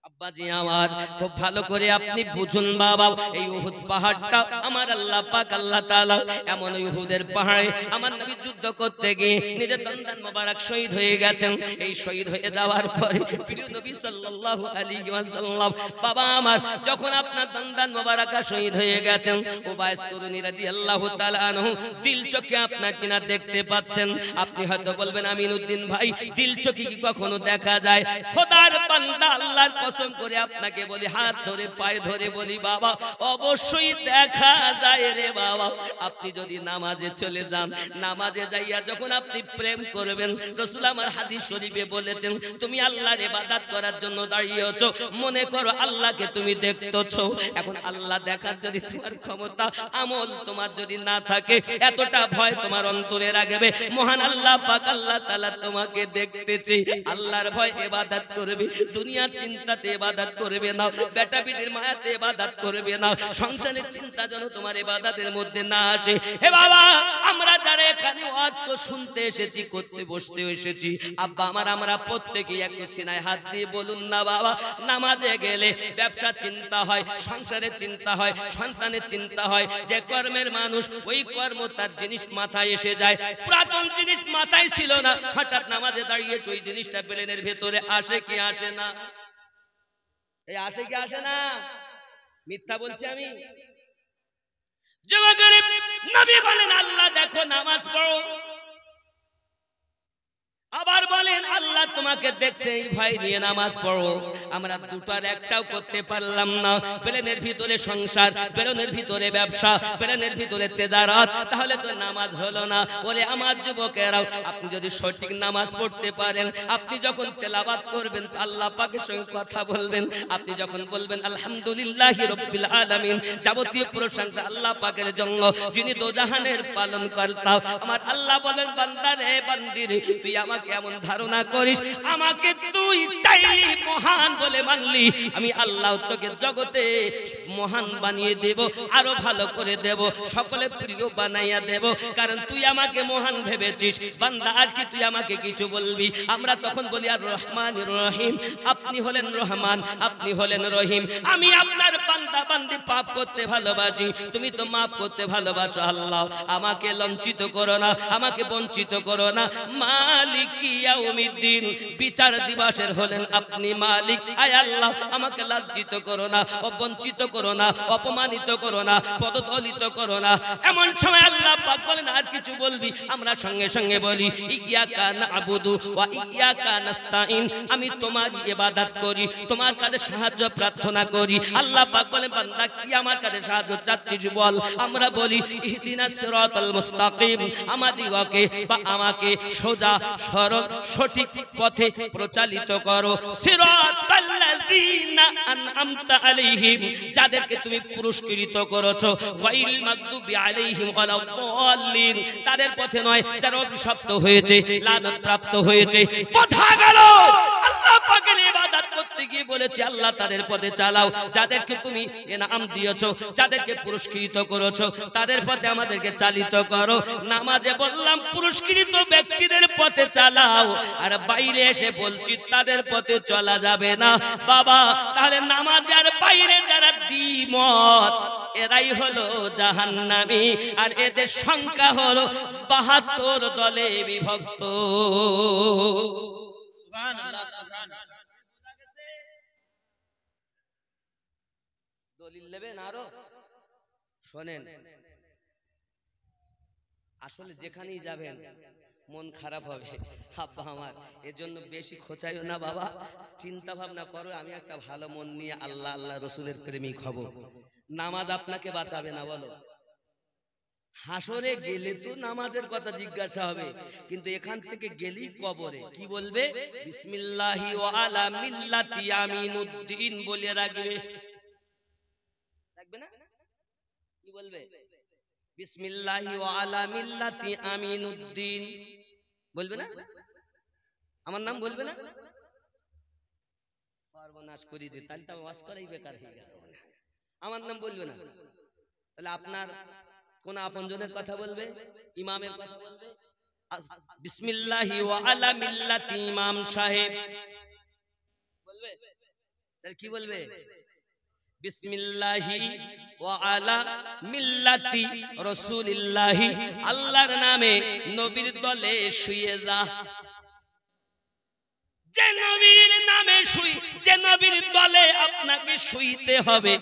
আব্বাজি আমার, খুব ভালো করে আপনি বুঝুন বাবা, এই উহুদ পাহাড়টা আমার আল্লাহ পাক আল্লাহ তাআলা এমন উহুদের পাহাড়ে আমার নবী যুদ্ধ করতে গিয়ে নিজের দন্দান মোবারক শহীদ হয়ে গেছেন। এই শহীদ হয়ে যাওয়ার পরে প্রিয় নবী সাল্লাল্লাহু আলাইহি ওয়াসাল্লাম, বাবা আমার, যখন আপনার দন্দান মোবারক শহীদ হয়ে গেছেন, উবাইস কুরুনী রাদিয়াল্লাহু তাআলা আনহু দিল চোখে আপনার কিনা দেখতে পাচ্ছেন। আপনি হয়তো বলবেন, আমিনউদ্দিন ভাই, দিল চোখে কি কখনো দেখা যায়? খোদার বান্দা, আল্লাহর কসম করে আপনাকে বলি, হাত ধরে পায়ে ধরে বলি বাবা, অবশ্যই দেখা যায় রে বাবা। আপনি যদি নামাজে চলে যান, নামাজে যাইয়া যখন আপনি প্রেম করবেন, রাসূল আমার হাদিস শরীফে বলেছেন, তুমি আল্লাহর ইবাদত করার জন্য দাঁড়িয়েছো, মনে করো আল্লাহকে তুমি দেখতেছো। এখন আল্লাহ দেখার যদি তোমার ক্ষমতা আমল তোমার যদি না থাকে, এতটা ভয় তোমার অন্তরে রাখবে, মহান আল্লাহ পাক আল্লাহ তাআলা তোমাকে দেখতেছে, আল্লাহর ভয় ইবাদত করবে, দুনিয়ার চিন্তাতে ইবাদত করবে না, বেটা বিটির মায়াতে ইবাদত করবে না, সংসারের চিন্তা যেন তোমার ইবাদতের মধ্যে না আছে। হে বাবা, আমরা যারা এখানে ওয়াজ শুনতে এসেছি, করতে বসতে এসেছি, আব্বা আমার, আমরা প্রত্যেকে একটু সিনায় হাত দিয়ে বলুন না বাবা, নামাজে গেলে ব্যবসা চিন্তা হয়, সংসারের চিন্তা হয়, সন্তানের চিন্তা হয়, যে কর্মের মানুষ ওই কর্ম তার জিনিস মাথায় এসে যায়। পুরাতন জিনিস মাথায় ছিল না, হঠাৎ নামাজে দাঁড়িয়েছে, ওই জিনিসটা প্লেনের ভেতরে আসে কি আসে না? এই আসে কি আসে না? মিথ্যা বলছি আমি? যুবকের নবী বলেন আল্লাহ দেখো নামাজ পড়ো, আবার বলেন আল্লাহ তোমাকে দেখছে, এই ভয় নিয়ে নামাজ পড়ো। আমরা দুটার একটাও করতে পারলাম না। প্লেনের ভিতরে সংসার, প্লেনের ভিতরে ব্যবসা, প্লেনের ভিতরে তেজারত, তাহলে তো নামাজ হলো না। বলে আমার যুবকেরাও, আপনি যদি সঠিক নামাজ পড়তে পারেন, আপনি যখন তেলাওয়াত করবেন আল্লাহ পাকের সঙ্গে কথা বলবেন, আপনি যখন বলবেন আলহামদুলিল্লাহি রাব্বিল আলামিন, যাবতীয় প্রশংসা আল্লাহ পাকের জন্য যিনি দোজাহানের পালন কর্তা। আমার আল্লাহ বলেন বান্দা রে বান্দি রে, তুই আমাকে এমন ধারণা করিস, আমাকে তুই চাইলি মহান বলে মানলি, আমি আল্লাহ তোকে জগতে মহান বানিয়ে দেব, আরো ভালো করে দেব, সকলে প্রিয় বানাইয়া দেব, কারণ তুই আমাকে মহান ভেবেছিস। বান্দা আর কি তুই আমাকে কিছু বলবি? আমরা তখন বলি আর রহমানির রহিম, আপনি হলেন রহমান, আপনি হলেন রহিম, আমি আপনার বান্দা বান্দি পাপ করতে ভালোবাসি, তুমি তো মাফ করতে ভালোবাসো। আল্লাহ আমাকে লঞ্চিত করো না, আমাকে বঞ্চিত করো না। মালিক ইয়াউমিদ্দিন, বিচার দিবসের হলেন আপনি মালিক। আয় আল্লাহ আমাকে লজ্জিত করো না, বঞ্চিত করো না, অপমানিত করো না, পদদলিত করো না। এমন সময় আল্লাহ পাক বলেন আর কিছু বলবি? আমরা সঙ্গে সঙ্গে বলি ইয়াকা নাবুদু ওয়া ইয়াকা নাস্তাইন, আমি তোমার ইবাদত করি, তোমার কাছে সাহায্য প্রার্থনা করি। আল্লাহ পাক বলেন বান্দা কি আমার কাছে সাহায্য চাচ্ছিস বল? আমরা বলি ইহদিনাস সিরাতাল মুস্তাকিম, আমাদিগকে বা আমাকে সোজা সরল সঠিক পথে প্রচালিত করো। সিরাতাল্লাযীনা আনআমতা আলাইহিম, যাদেরকে তুমি পুরস্কৃত করেছো, গায়রিল মাগদুবি আলাইহিম ওয়ালাদ-দাল্লিন, তাদের পথে নয় যারা অভিশপ্ত হয়েছে, লানত প্রাপ্ত হয়েছে। বোঝা গেল আল্লাহ পাকের ইবাদত করতে গিয়ে বলেছে আল্লাহ তাদের পথে চালাও, যাদেরকে তুমি ইনাম দিয়েছো, যাদেরকে পুরস্কৃত করেছো, তাদের পথে আমাদেরকে চালিত করো। নামাজে বললাম পুরস্কৃত ব্যক্তিদের পথে চালাও, আর বাইরে এসে বলছি তাদের পথে চলা যাবে না। বাবা তাহলে নামাজের বাইরে যারা দ্বিমত, এরাই হলো জাহান্নামী, আর এদের সংখ্যা হলো ৭২ দলে বিভক্ত। সুবহানাল্লাহ, সুবহানাল্লাহ। দলিল নেবেন আরো? শোনেন, আসলে যেখানেই যাবেন মন খারাপ হবে আব্বা আমার, এজন্য বেশি খোঁচাইও না বাবা, চিন্তা ভাবনা করো আমি একটা ভালো মন নিয়ে আল্লাহ আল্লাহ রসুলের প্রেমিক হব। নামাজ আপনাকে বাঁচাবে না বলো? হাসরে গেলে তো নামাজের কথা জিজ্ঞাসা হবে, কিন্তু এখান থেকে গেলেই কবরে কি বলবে? বিসমিল্লাহি ওয়া আলা মিল্লাতি আমিনুদ্দিন বলে রাখবে, রাখবে না? কি বলবে? বিসমিল্লাহি ওয়া আলা মিল্লাতি আমিনুদ্দিন বলবে না? আমার নাম বলবে না? সর্বনাশ করি যে, তাহলে তো ওয়াজ করাই বেকার হয়ে গেল। আমার নাম বলবে না, তাহলে আপনার কোন আপনজনের কথা বলবে? ইমামের কথা বলবে? বিসমিল্লাহি ওয়া আলা মিল্লাতি ইমাম সাহেব বলবে? তাহলে কি বলবে? বিসমিল্লাহি ওয়া আলা মিল্লাতি রাসূলিল্লাহি, আল্লাহর নামে নবীর দলে শুয়ে যা। যে নবীর নামে শুই, যে নবীর দলে আপনাকে শুইতে হবে।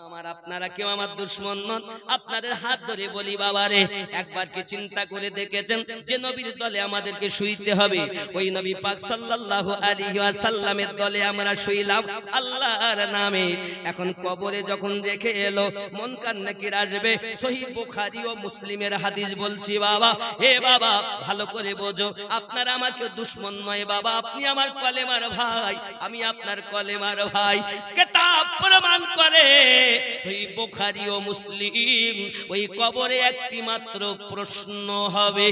আমার আপনারা কেউ আমার দুশমন নন, আপনাদের হাত ধরে বলি বাবারে, একবার কি চিন্তা করে দেখেছেন যে নবীর দলে আমাদেরকে শুইতে হবে? ওই নবী পাক সাল্লাল্লাহু আলাইহি ওয়াসাল্লামের দলে আমরা শুইলাম আল্লাহর নামে। এখন কবরে যখন রেখে এলো, মুনকার নাকির আসবে। সহিহ বুখারী ও মুসলিমের হাদিস বলছি বাবা, হে বাবা ভালো করে বোঝো, আপনারা আমার কেউ দুশমন নয় বাবা, আপনি আমার কলেমার ভাই, আমি আপনার কলেমার ভাই। কিতাব প্রমাণ করে, সহিহ বুখারী ও মুসলিম, ওই কবরে একটি মাত্র প্রশ্ন হবে,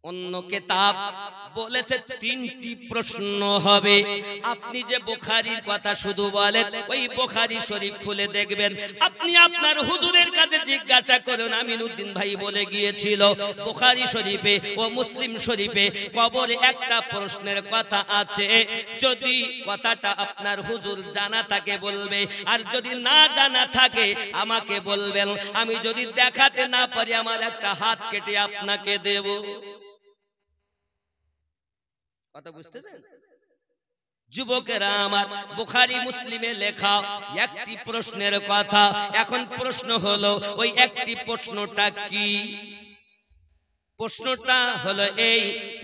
অন্য কিতাব বলেছে 3টি প্রশ্ন হবে। আপনি যে বুখারীর কথা শুধু বলেন, ওই বুখারী শরীফ খুলে দেখবেন। আপনি আপনার হুজুরের কাছে জিজ্ঞাসা করুন, আমিনউদ্দিন ভাই বলে গিয়েছিল বুখারী শরীফে ও মুসলিম শরীফে কবরে একটা প্রশ্নের কথা আছে। যদি কথাটা আপনার হুজুর জানা থাকে বলবে, আর যদি না জানা থাকে আমাকে বলবেন। আমি যদি দেখাতে না পারি আমার একটা হাত কেটে আপনাকে দেব। কথা বুঝতেছেন যুবকেরা আমার? বুখারী মুসলিমে লেখা একটি প্রশ্নের কথা। এখন প্রশ্ন হলো, ওই একটি প্রশ্নটা কি? প্রশ্নটা হলো এই,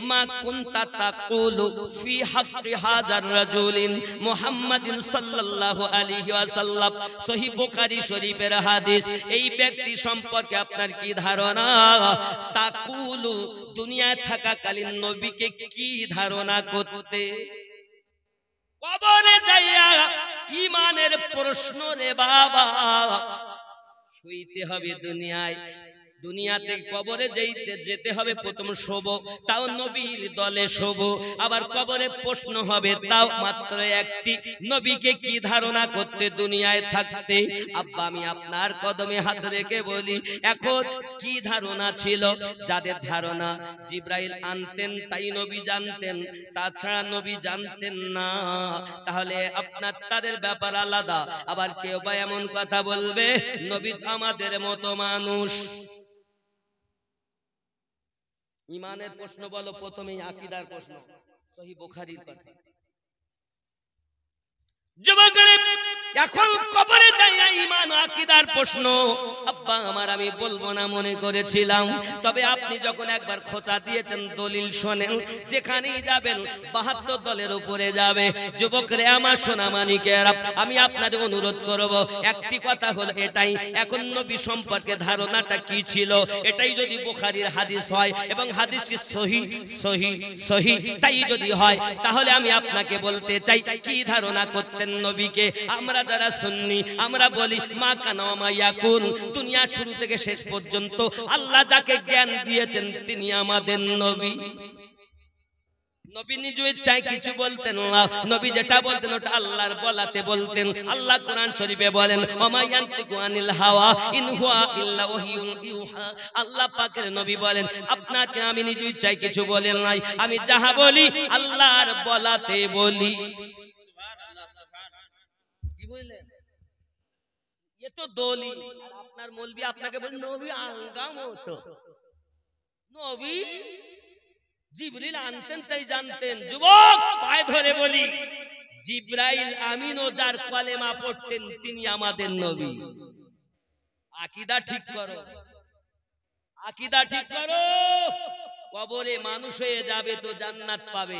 মা কুনতা তাকুলু ফি হাক্কি হাযার রাজুলিন মুহাম্মাদিন সাল্লাল্লাহু আলাইহি ওয়াসাল্লাম। সহিহ বুখারী শরীফের হাদিস। এই ব্যক্তি সম্পর্কে আপনার কি ধারণা? তাকুলু, দুনিয়ায় থাকাকালীন নবীকে কি ধারণা করতে? কবরে যাইয়া ঈমানের প্রশ্ন রে বাবা। শুইতে হবে দুনিয়ায়, দুনিয়াতে কবরে যেতে হবে প্রথম শোব, তাও নবীর দলে শোব। আবার কবরে প্রশ্ন হবে, তাও মাত্র একটি, নবীকে কি ধারণা করতে দুনিয়ায় থাকতে? আব্বা আমি আপনার কদমে হাত রেখে বলি, এখন কি ধারণা ছিল? যাদের ধারণা জিবরাইল আনতেন তাই নবী জানতেন, তাছাড়া নবী জানতেন না, তাহলে আপনার তাদের ব্যাপার আলাদা। আবার কেউ বা এমন কথা বলবে, নবী তো আমাদের মতো মানুষ। ঈমানের প্রশ্ন বলো, প্রথমেই আকীদার প্রশ্ন, সহিহ বুখারীর কথা। যুবকরা এখন কবরে যাইয়া ঈমান ও আকীদার প্রশ্ন। আব্বা আমার আমি বলবো না মনে করেছিলাম, তবে আপনি যখন একবার খোঁচা দিয়েছেন দলিল শোনেন, যেখানেই যাবেন 72 দলের উপরে যাবে। যুবকরা আমার সোনা মানিকেরা, আমি আপনাদের অনুরোধ করব, একটি কথা হলো এটাই, এখন নবী সম্পর্কে ধারণাটা কি ছিল? এটাই যদি বুখারীর হাদিস হয় এবং হাদিসটি সহিহ সহিহ সহিহ তাই যদি হয়, তাহলে আমি আপনাকে বলতে চাই কি ধারণা করতেন নবীকে। আমরা যারা সুন্নি আমরা বলি মা কানা ওয়া মা ইয়াকুন, দুনিয়া শুরু থেকে শেষ পর্যন্ত আল্লাহ যাকে জ্ঞান দিয়েছেন তিনি আমাদের নবী। নবী নিজ ইচ্ছায় কিছু বলতেন না, নবী যেটা বলতেন ওটা আল্লাহর বলাতে বলতেন। আল্লাহ কোরআন শরীফে বলেন, ওয়া মা ইয়ানতিকু আনিল হাওয়া ইন হুয়া ইল্লা ওয়াহিয়ুন ইউহা। আল্লাহ পাকের নবী বলেন, আপনাকে আমি নিজ ইচ্ছায় কিছু বলেন নাই, আমি যাহা বলি আল্লাহর বলাতে বলি। সুবহানাল্লাহ, সুবহানাল্লাহ। কি বললেন? এ তো দলিল। আর আপনার মৌলবি আপনাকে বলেন নবী আঙ্গাম হতো, নবী জিবরিল আনতেন তাই জানতেন। যুবক পায়ে ধরে বলি, জিবরাইল আমিনও যার কলেমা পড়তেন তিনি আমাদের নবী। আকীদা ঠিক করো, আকীদা ঠিক করো। কবরে মানুষ হয়ে যাবে তো জান্নাত পাবে।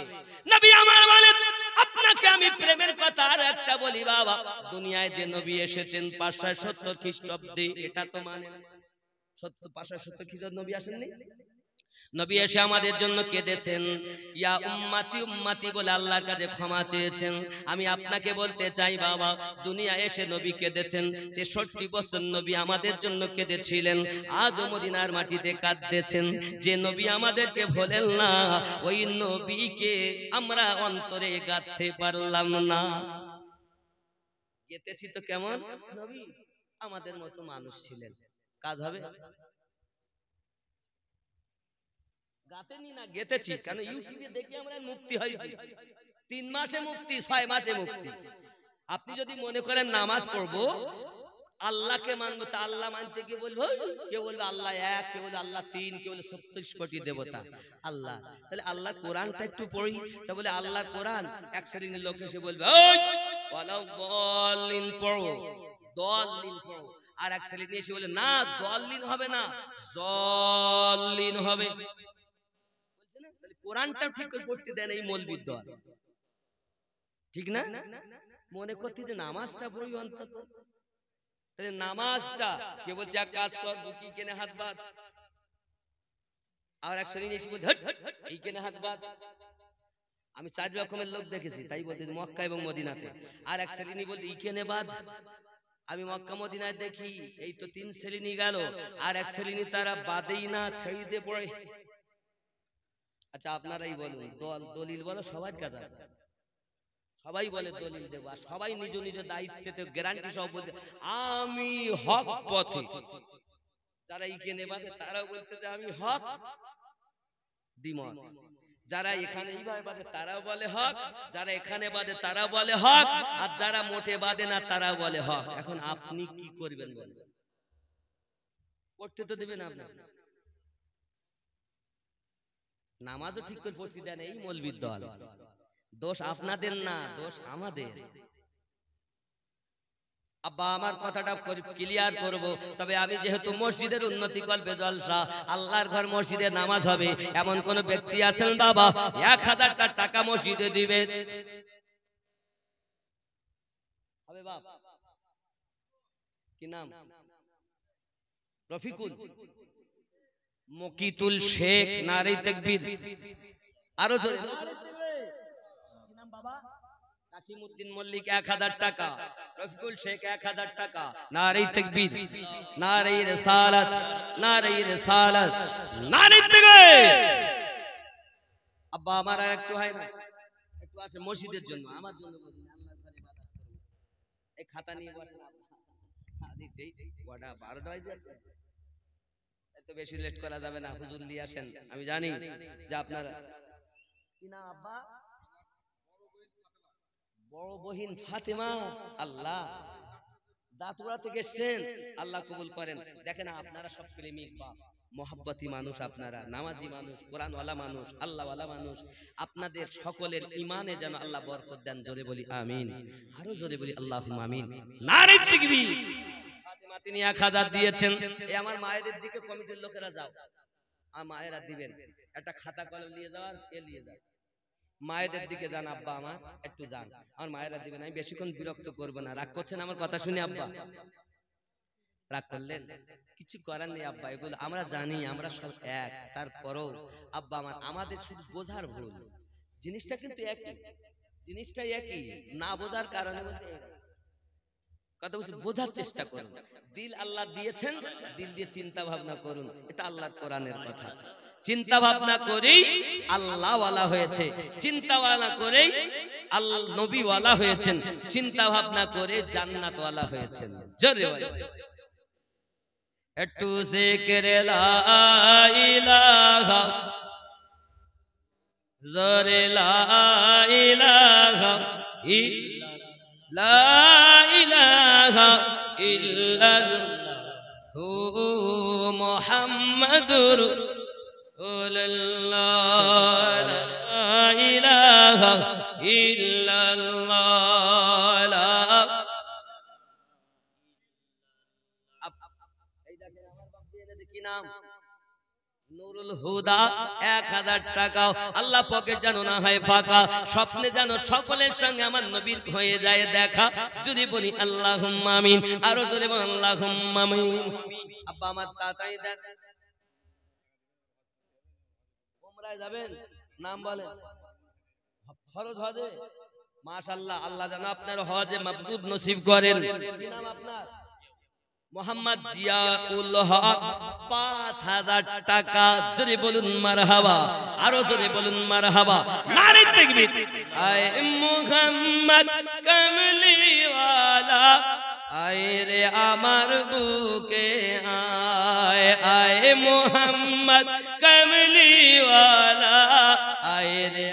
নবী আমার বলেন, আপনাকে আমি প্রেমের কথা আর একটা বলি বাবা, দুনিয়ায় যে নবী এসেছেন 570 খ্রিস্টাব্দে, এটা তো মানে 570 খ্রিস্টাব্দে নবী আসেননি? নবী এসে আমাদের জন্য কেঁদেছেন, ইয়া উম্মতি উম্মতি বলে আল্লাহর কাছে ক্ষমা চেয়েছেন। আমি আপনাকে বলতে চাই বাবা, দুনিয়া এসে নবী কেঁদেছেন, 63 বছর নবী আমাদের জন্য কেঁদেছিলেন, আজও মদিনার মাটিতে কাঁদতেছেন। যে নবী আমাদেরকে ভোলেন না, ওই নবীকে আমরা অন্তরে গাঁথতে পারলাম না। কেঁদেছি তো কেমন? নবী আমাদের মতো মানুষ ছিলেন, কাজ হবে? গাতেনি না, গেতেছি। কারণ ইউটিউবে দেখি আমরা মুক্তি হয়েছি, 3 মাসে মুক্তি, 6 মাসে মুক্তি। আপনি যদি মনে করেন নামাজ পড়বো আল্লাহকে মানবো, তা আল্লাহ মানতে কি বলবো? কেউ বলবে আল্লাহ এক, কেউ বলবে আল্লাহ 3, কেউ বলে 37 কোটি দেবতা আল্লাহ। তাহলে আল্লাহ কোরআনটা একটু পড়ি, তা বলে আল্লাহ কোরআন। এক শ্রেণীর লোক এসে বলবে ওই ওয়ালাউ দলিন পড়ো, দলিন পড়ো। আর এক শ্রেণী এসে বলে না, দলিন হবে না, জলিন হবে। কোরআনটা ঠিক করে পড়তে দেন এই মৌলবীর দল, ঠিক না? মনে করতে যে নামাজটা পড়ি অন্তত, তাহলে নামাজটা কে বলছে এক কাজ কর, বুকি কেনে হাত বাঁধ। আর এক শ্রেণী এসে বলছে এই কেনে হাত বাঁধ। আমি 4 রকমের লোক দেখেছি, তাই বলতে মক্কা এবং মদিনাতে। আর এক শ্রেণী বলতে এই কেনে বাঁধ। আমি মক্কা মদিনায় দেখি এই তো 3 শ্রেণী গেল। আর এক শ্রেণী তারা বাদেই না, ছেড়ে দিয়ে পড়ে। আচ্ছা আপনারাই বলুন, দলিল বলো সবার কাছে আছে, সবাই বলে দলিল দেবো, আর সবাই নিজ নিজ দায়িত্বে গ্যারান্টি সহ বলতে আমি হক পথে। যারা এখানে বাদে তারাও বলতেছে আমি হক, দ্বিমত। যারা এখানে এইভাবে বাদে তারাও বলে হক, যারা এখানে বাদে তারা বলে হক, আর যারা মোটে বাদে না তারা বলে হক। এখন আপনি কি করবেন বলেন? পড়তে তো দেবেন আপনার, নামাজও ঠিক করে পড়তে দেন এই মৌলবীর দল। দোষ আপনাদের না, দোষ আমাদের। আব্বা আমার কথাটা ক্লিয়ার করব, তবে আমি যেহেতু মসজিদের উন্নতি কল্পে জলসা, আল্লাহর ঘর মসজিদে নামাজ হবে, এমন কোন ব্যক্তি আছেন বাবা 1000 টাকা মসজিদে দিবে? হবে বাপ? কি নাম? রফিকুল, মকিতুল শেখ, নারে তাকবীর। আরো জোরে কি নাম বাবা? কাসিমউদ্দিন মল্লিক 1000 টাকা, রফিকুল শেখ 1000 টাকা। নারে তাকবীর, নারে রিসালাত, নারে রিসালাত, নারে তাকবীর। আব্বা আমার আর একটু হয় না, একটু আসে মসজিদের জন্য, আমার জন্য বলি না, আল্লাহর ঘরে ইবাদত করব। এই খাতা নিয়ে বসেন আব্বা, দিচ্ছি ওটা 12টা বাজে যাচ্ছে, এত বেশি লেট করা যাবে না, হুজুর নিয়ে আসেন। আমি জানি যে আপনারা কি না আব্বা? বড় বহিন ফাতেমা, আল্লাহ দাতুরা থেকে এসেছেন, আল্লাহ কবুল করেন। দেখেন আপনারা সব প্রেমিক বাপ, মহব্বতী মানুষ, আপনারা নামাজি মানুষ, কোরআনওয়ালা মানুষ, আল্লাহওয়ালা মানুষ। আপনাদের সকলের ইমানে যেন আল্লাহ বরকত দেন। জোরে বলি আমিন, আরো জোরে বলি আল্লাহুম্মা আমিন। নারে তাকবীর। ফাতেমা তিনি 1000 দিয়েছেন। এই আমার মায়েদের দিকে কমিটির লোকেরা যাও, আর মায়েরা দিবেন, একটা খাতা কলম নিয়ে যাওয়ার এ নিয়ে যাও, মায়েদের দিকে যান আব্বা, আমার একটু যান, আমার মায়েরা দিবেন। আমি বেশিক্ষণ বিরক্ত করবো না, রাগ করছেন আমার কথা শুনে আব্বা? রাগ করলেন? কিছু করার নেই আব্বা, এগুলো আমরা জানি, আমরা সব এক। তারপরও আব্বা আমার, আমাদের শুধু বোঝার ভুল, জিনিসটা কিন্তু একই, জিনিসটাই একই, না বোঝার কারণে কথা বলছি, বোঝার চেষ্টা করুন। দিল আল্লাহ দিয়েছেন, দিল দিয়ে চিন্তা ভাবনা করুন, এটা আল্লাহর কোরআনের কথা। চিন্তা ভাবনা করেই আল্লাহ ওয়ালা হয়েছে, চিন্তা ওয়ালা করেই আল্লাহ নবী ওয়ালা হয়েছেন, চিন্তা ভাবনা করে জান্নাত ওয়ালা হয়েছেন। জোরে বলেন একটু জিকিরে লা ইলাহা, জোরে লা ইলাহা লা ইলাহা ইল্লাল্লাহু মুহাম্মাদুর রাসূলুল্লাহ, লা ইলাহা ইল্লাল্লাহ। এই দেখেন আমার বাপ দিয়ে এনেছে কি নাম? নুরুল হুদা 1000 টাকা। আল্লাহ পকেট জানো না হয় ফাঁকা, স্বপ্নে জানো সকলের সঙ্গে আমার নবীর হয়ে যায় দেখা। যদি বলি আল্লাহুম্মা আমিন, আরো জোরে বল আল্লাহুম্মা আমিন। আব্বা আমার তাড়াতাড়ি দেন, উমরায় যাবেন, নাম বলেন, ফরজ হজে। মাশাআল্লাহ, আল্লাহ যেন আপনার হজে মাবরুর নসিব করেন। কি নাম আপনার? মোহাম্মদ জিয়াউল হক 5000 টাকা। জোরে বলুন মারহাবা, আরো জোরে বলুন মারহাবা। নারে তাকবীর। আয় মুহাম্মদ কামলিওয়ালা, আয় রে আমার বুকে আয়, আয় মুহাম্মদ কামলিওয়ালা, আয় রে।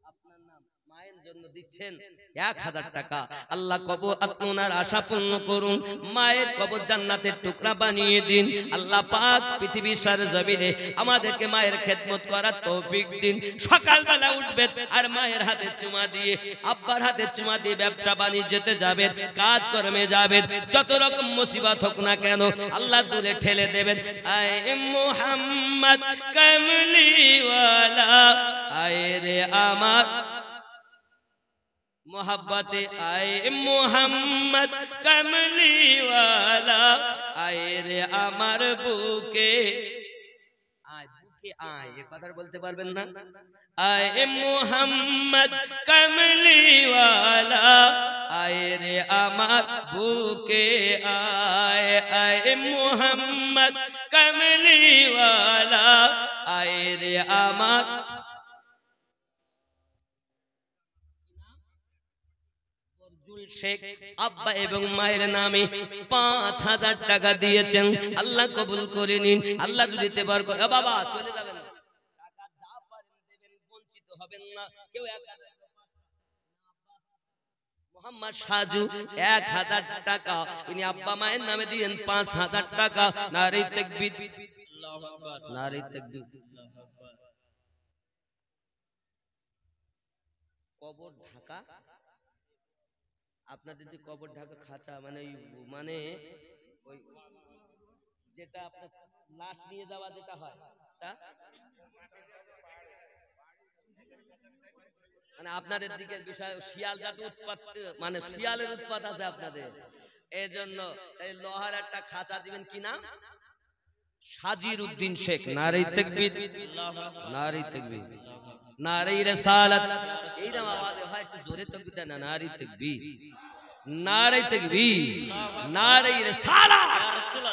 আপনার নাম, মায়ের জন্য দিচ্ছেন 1000 টাকা। আল্লাহ কবর আপনার আশা পূর্ণ করুন, মায়ের কবর জান্নাতের টুকরা বানিয়ে দিন। আল্লাহ পাক পৃথিবীর সারা জমিনে আমাদেরকে মায়ের খেদমত করার তৌফিক দিন। সকালবেলা উঠবেন আর মায়ের হাতে চুমা দিয়ে, আব্বার হাতে চুমা দিয়ে ব্যবসা বাণিজ্যতে যাবেন, কাজ কর্মে যাবেন, যত রকম মুসিবত হোক না কেন আল্লাহর দূরে ঠেলে দেবেন। আয় মুহাম্মদ কামলিওয়ালা, আয় রে আমার मोहब्बत आए मोहम्मद कमली वाला, आए रे अमर बुके। কে আয় এ কথা বলতে পারবেন না? আয় মোহাম্মদ কমলিওয়ালা আয় রে আমার বুকে আয় আয় মোহাম্মদ কমলিওয়ালা আয় রে আমার শেখ আব্বা এবং মায়ের নামে ৫,০০০ টাকা দিয়েছেন। আল্লাহ কবুল করে নিন। আল্লাহ যদি দিতে পারবে বাবা চলে যাবেন না, টাকা যা পারেন দেবেন, বঞ্চিত হবেন না কেউ। ১,০০০ মোহাম্মদ সাজু ১,০০০ টাকা উনি আব্বা মায়ের নামে দিয়েন ৫,০০০ টাকা। নারে তাকবীর, আল্লাহু আকবার, নারে তাকবীর। কবর ঢাকা আপনাদের দিকে কবর ঢাকা খাঁচা মানে ওই যেটা আপনার লাশ নিয়ে যাওয়া যেটা হয় তা মানে আপনাদের দিকের বিষয় শিয়াল জাত উৎপাত মানে শিয়ালের উৎপাত আছে আপনাদের, এই জন্য লোহার একটা খাঁচা দিবেন কি নাম? সাজির উদ্দিন শেখ। নারে তাকবীর, নারে তাকবীর, নারে রিসালাত। এইরকম আওয়াজে হয় একটু জোরে তাকবীর দেন না। নারে তাকবীর, নারে তাকবীর, নারে রিসালাত,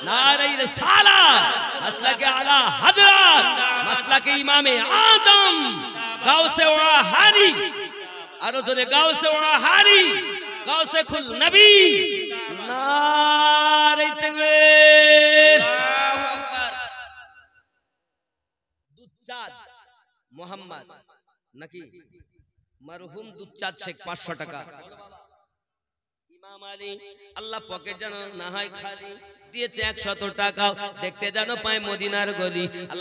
নারে রিসালাত। মাসলাকে আলা হযরত, মাসলাকে ইমামে আজম গাউসে ওয়াহারি, আরো জোরে গাউসে ওয়াহারি, গাউসে খুল নবী। নারে তাকবীর। আল্লাহু আকবার। দুধচাঁদ মোহাম্মদ নাকি মরহুম দুধচাঁদ শেখ ৫০০ টাকা। ইমাম আলী আল্লাহ পকেট যেন না হয় খালি দিয়েছে ১০০ টাকা, দেখতে যেন পায় মদিনার গলি। আল্লাহ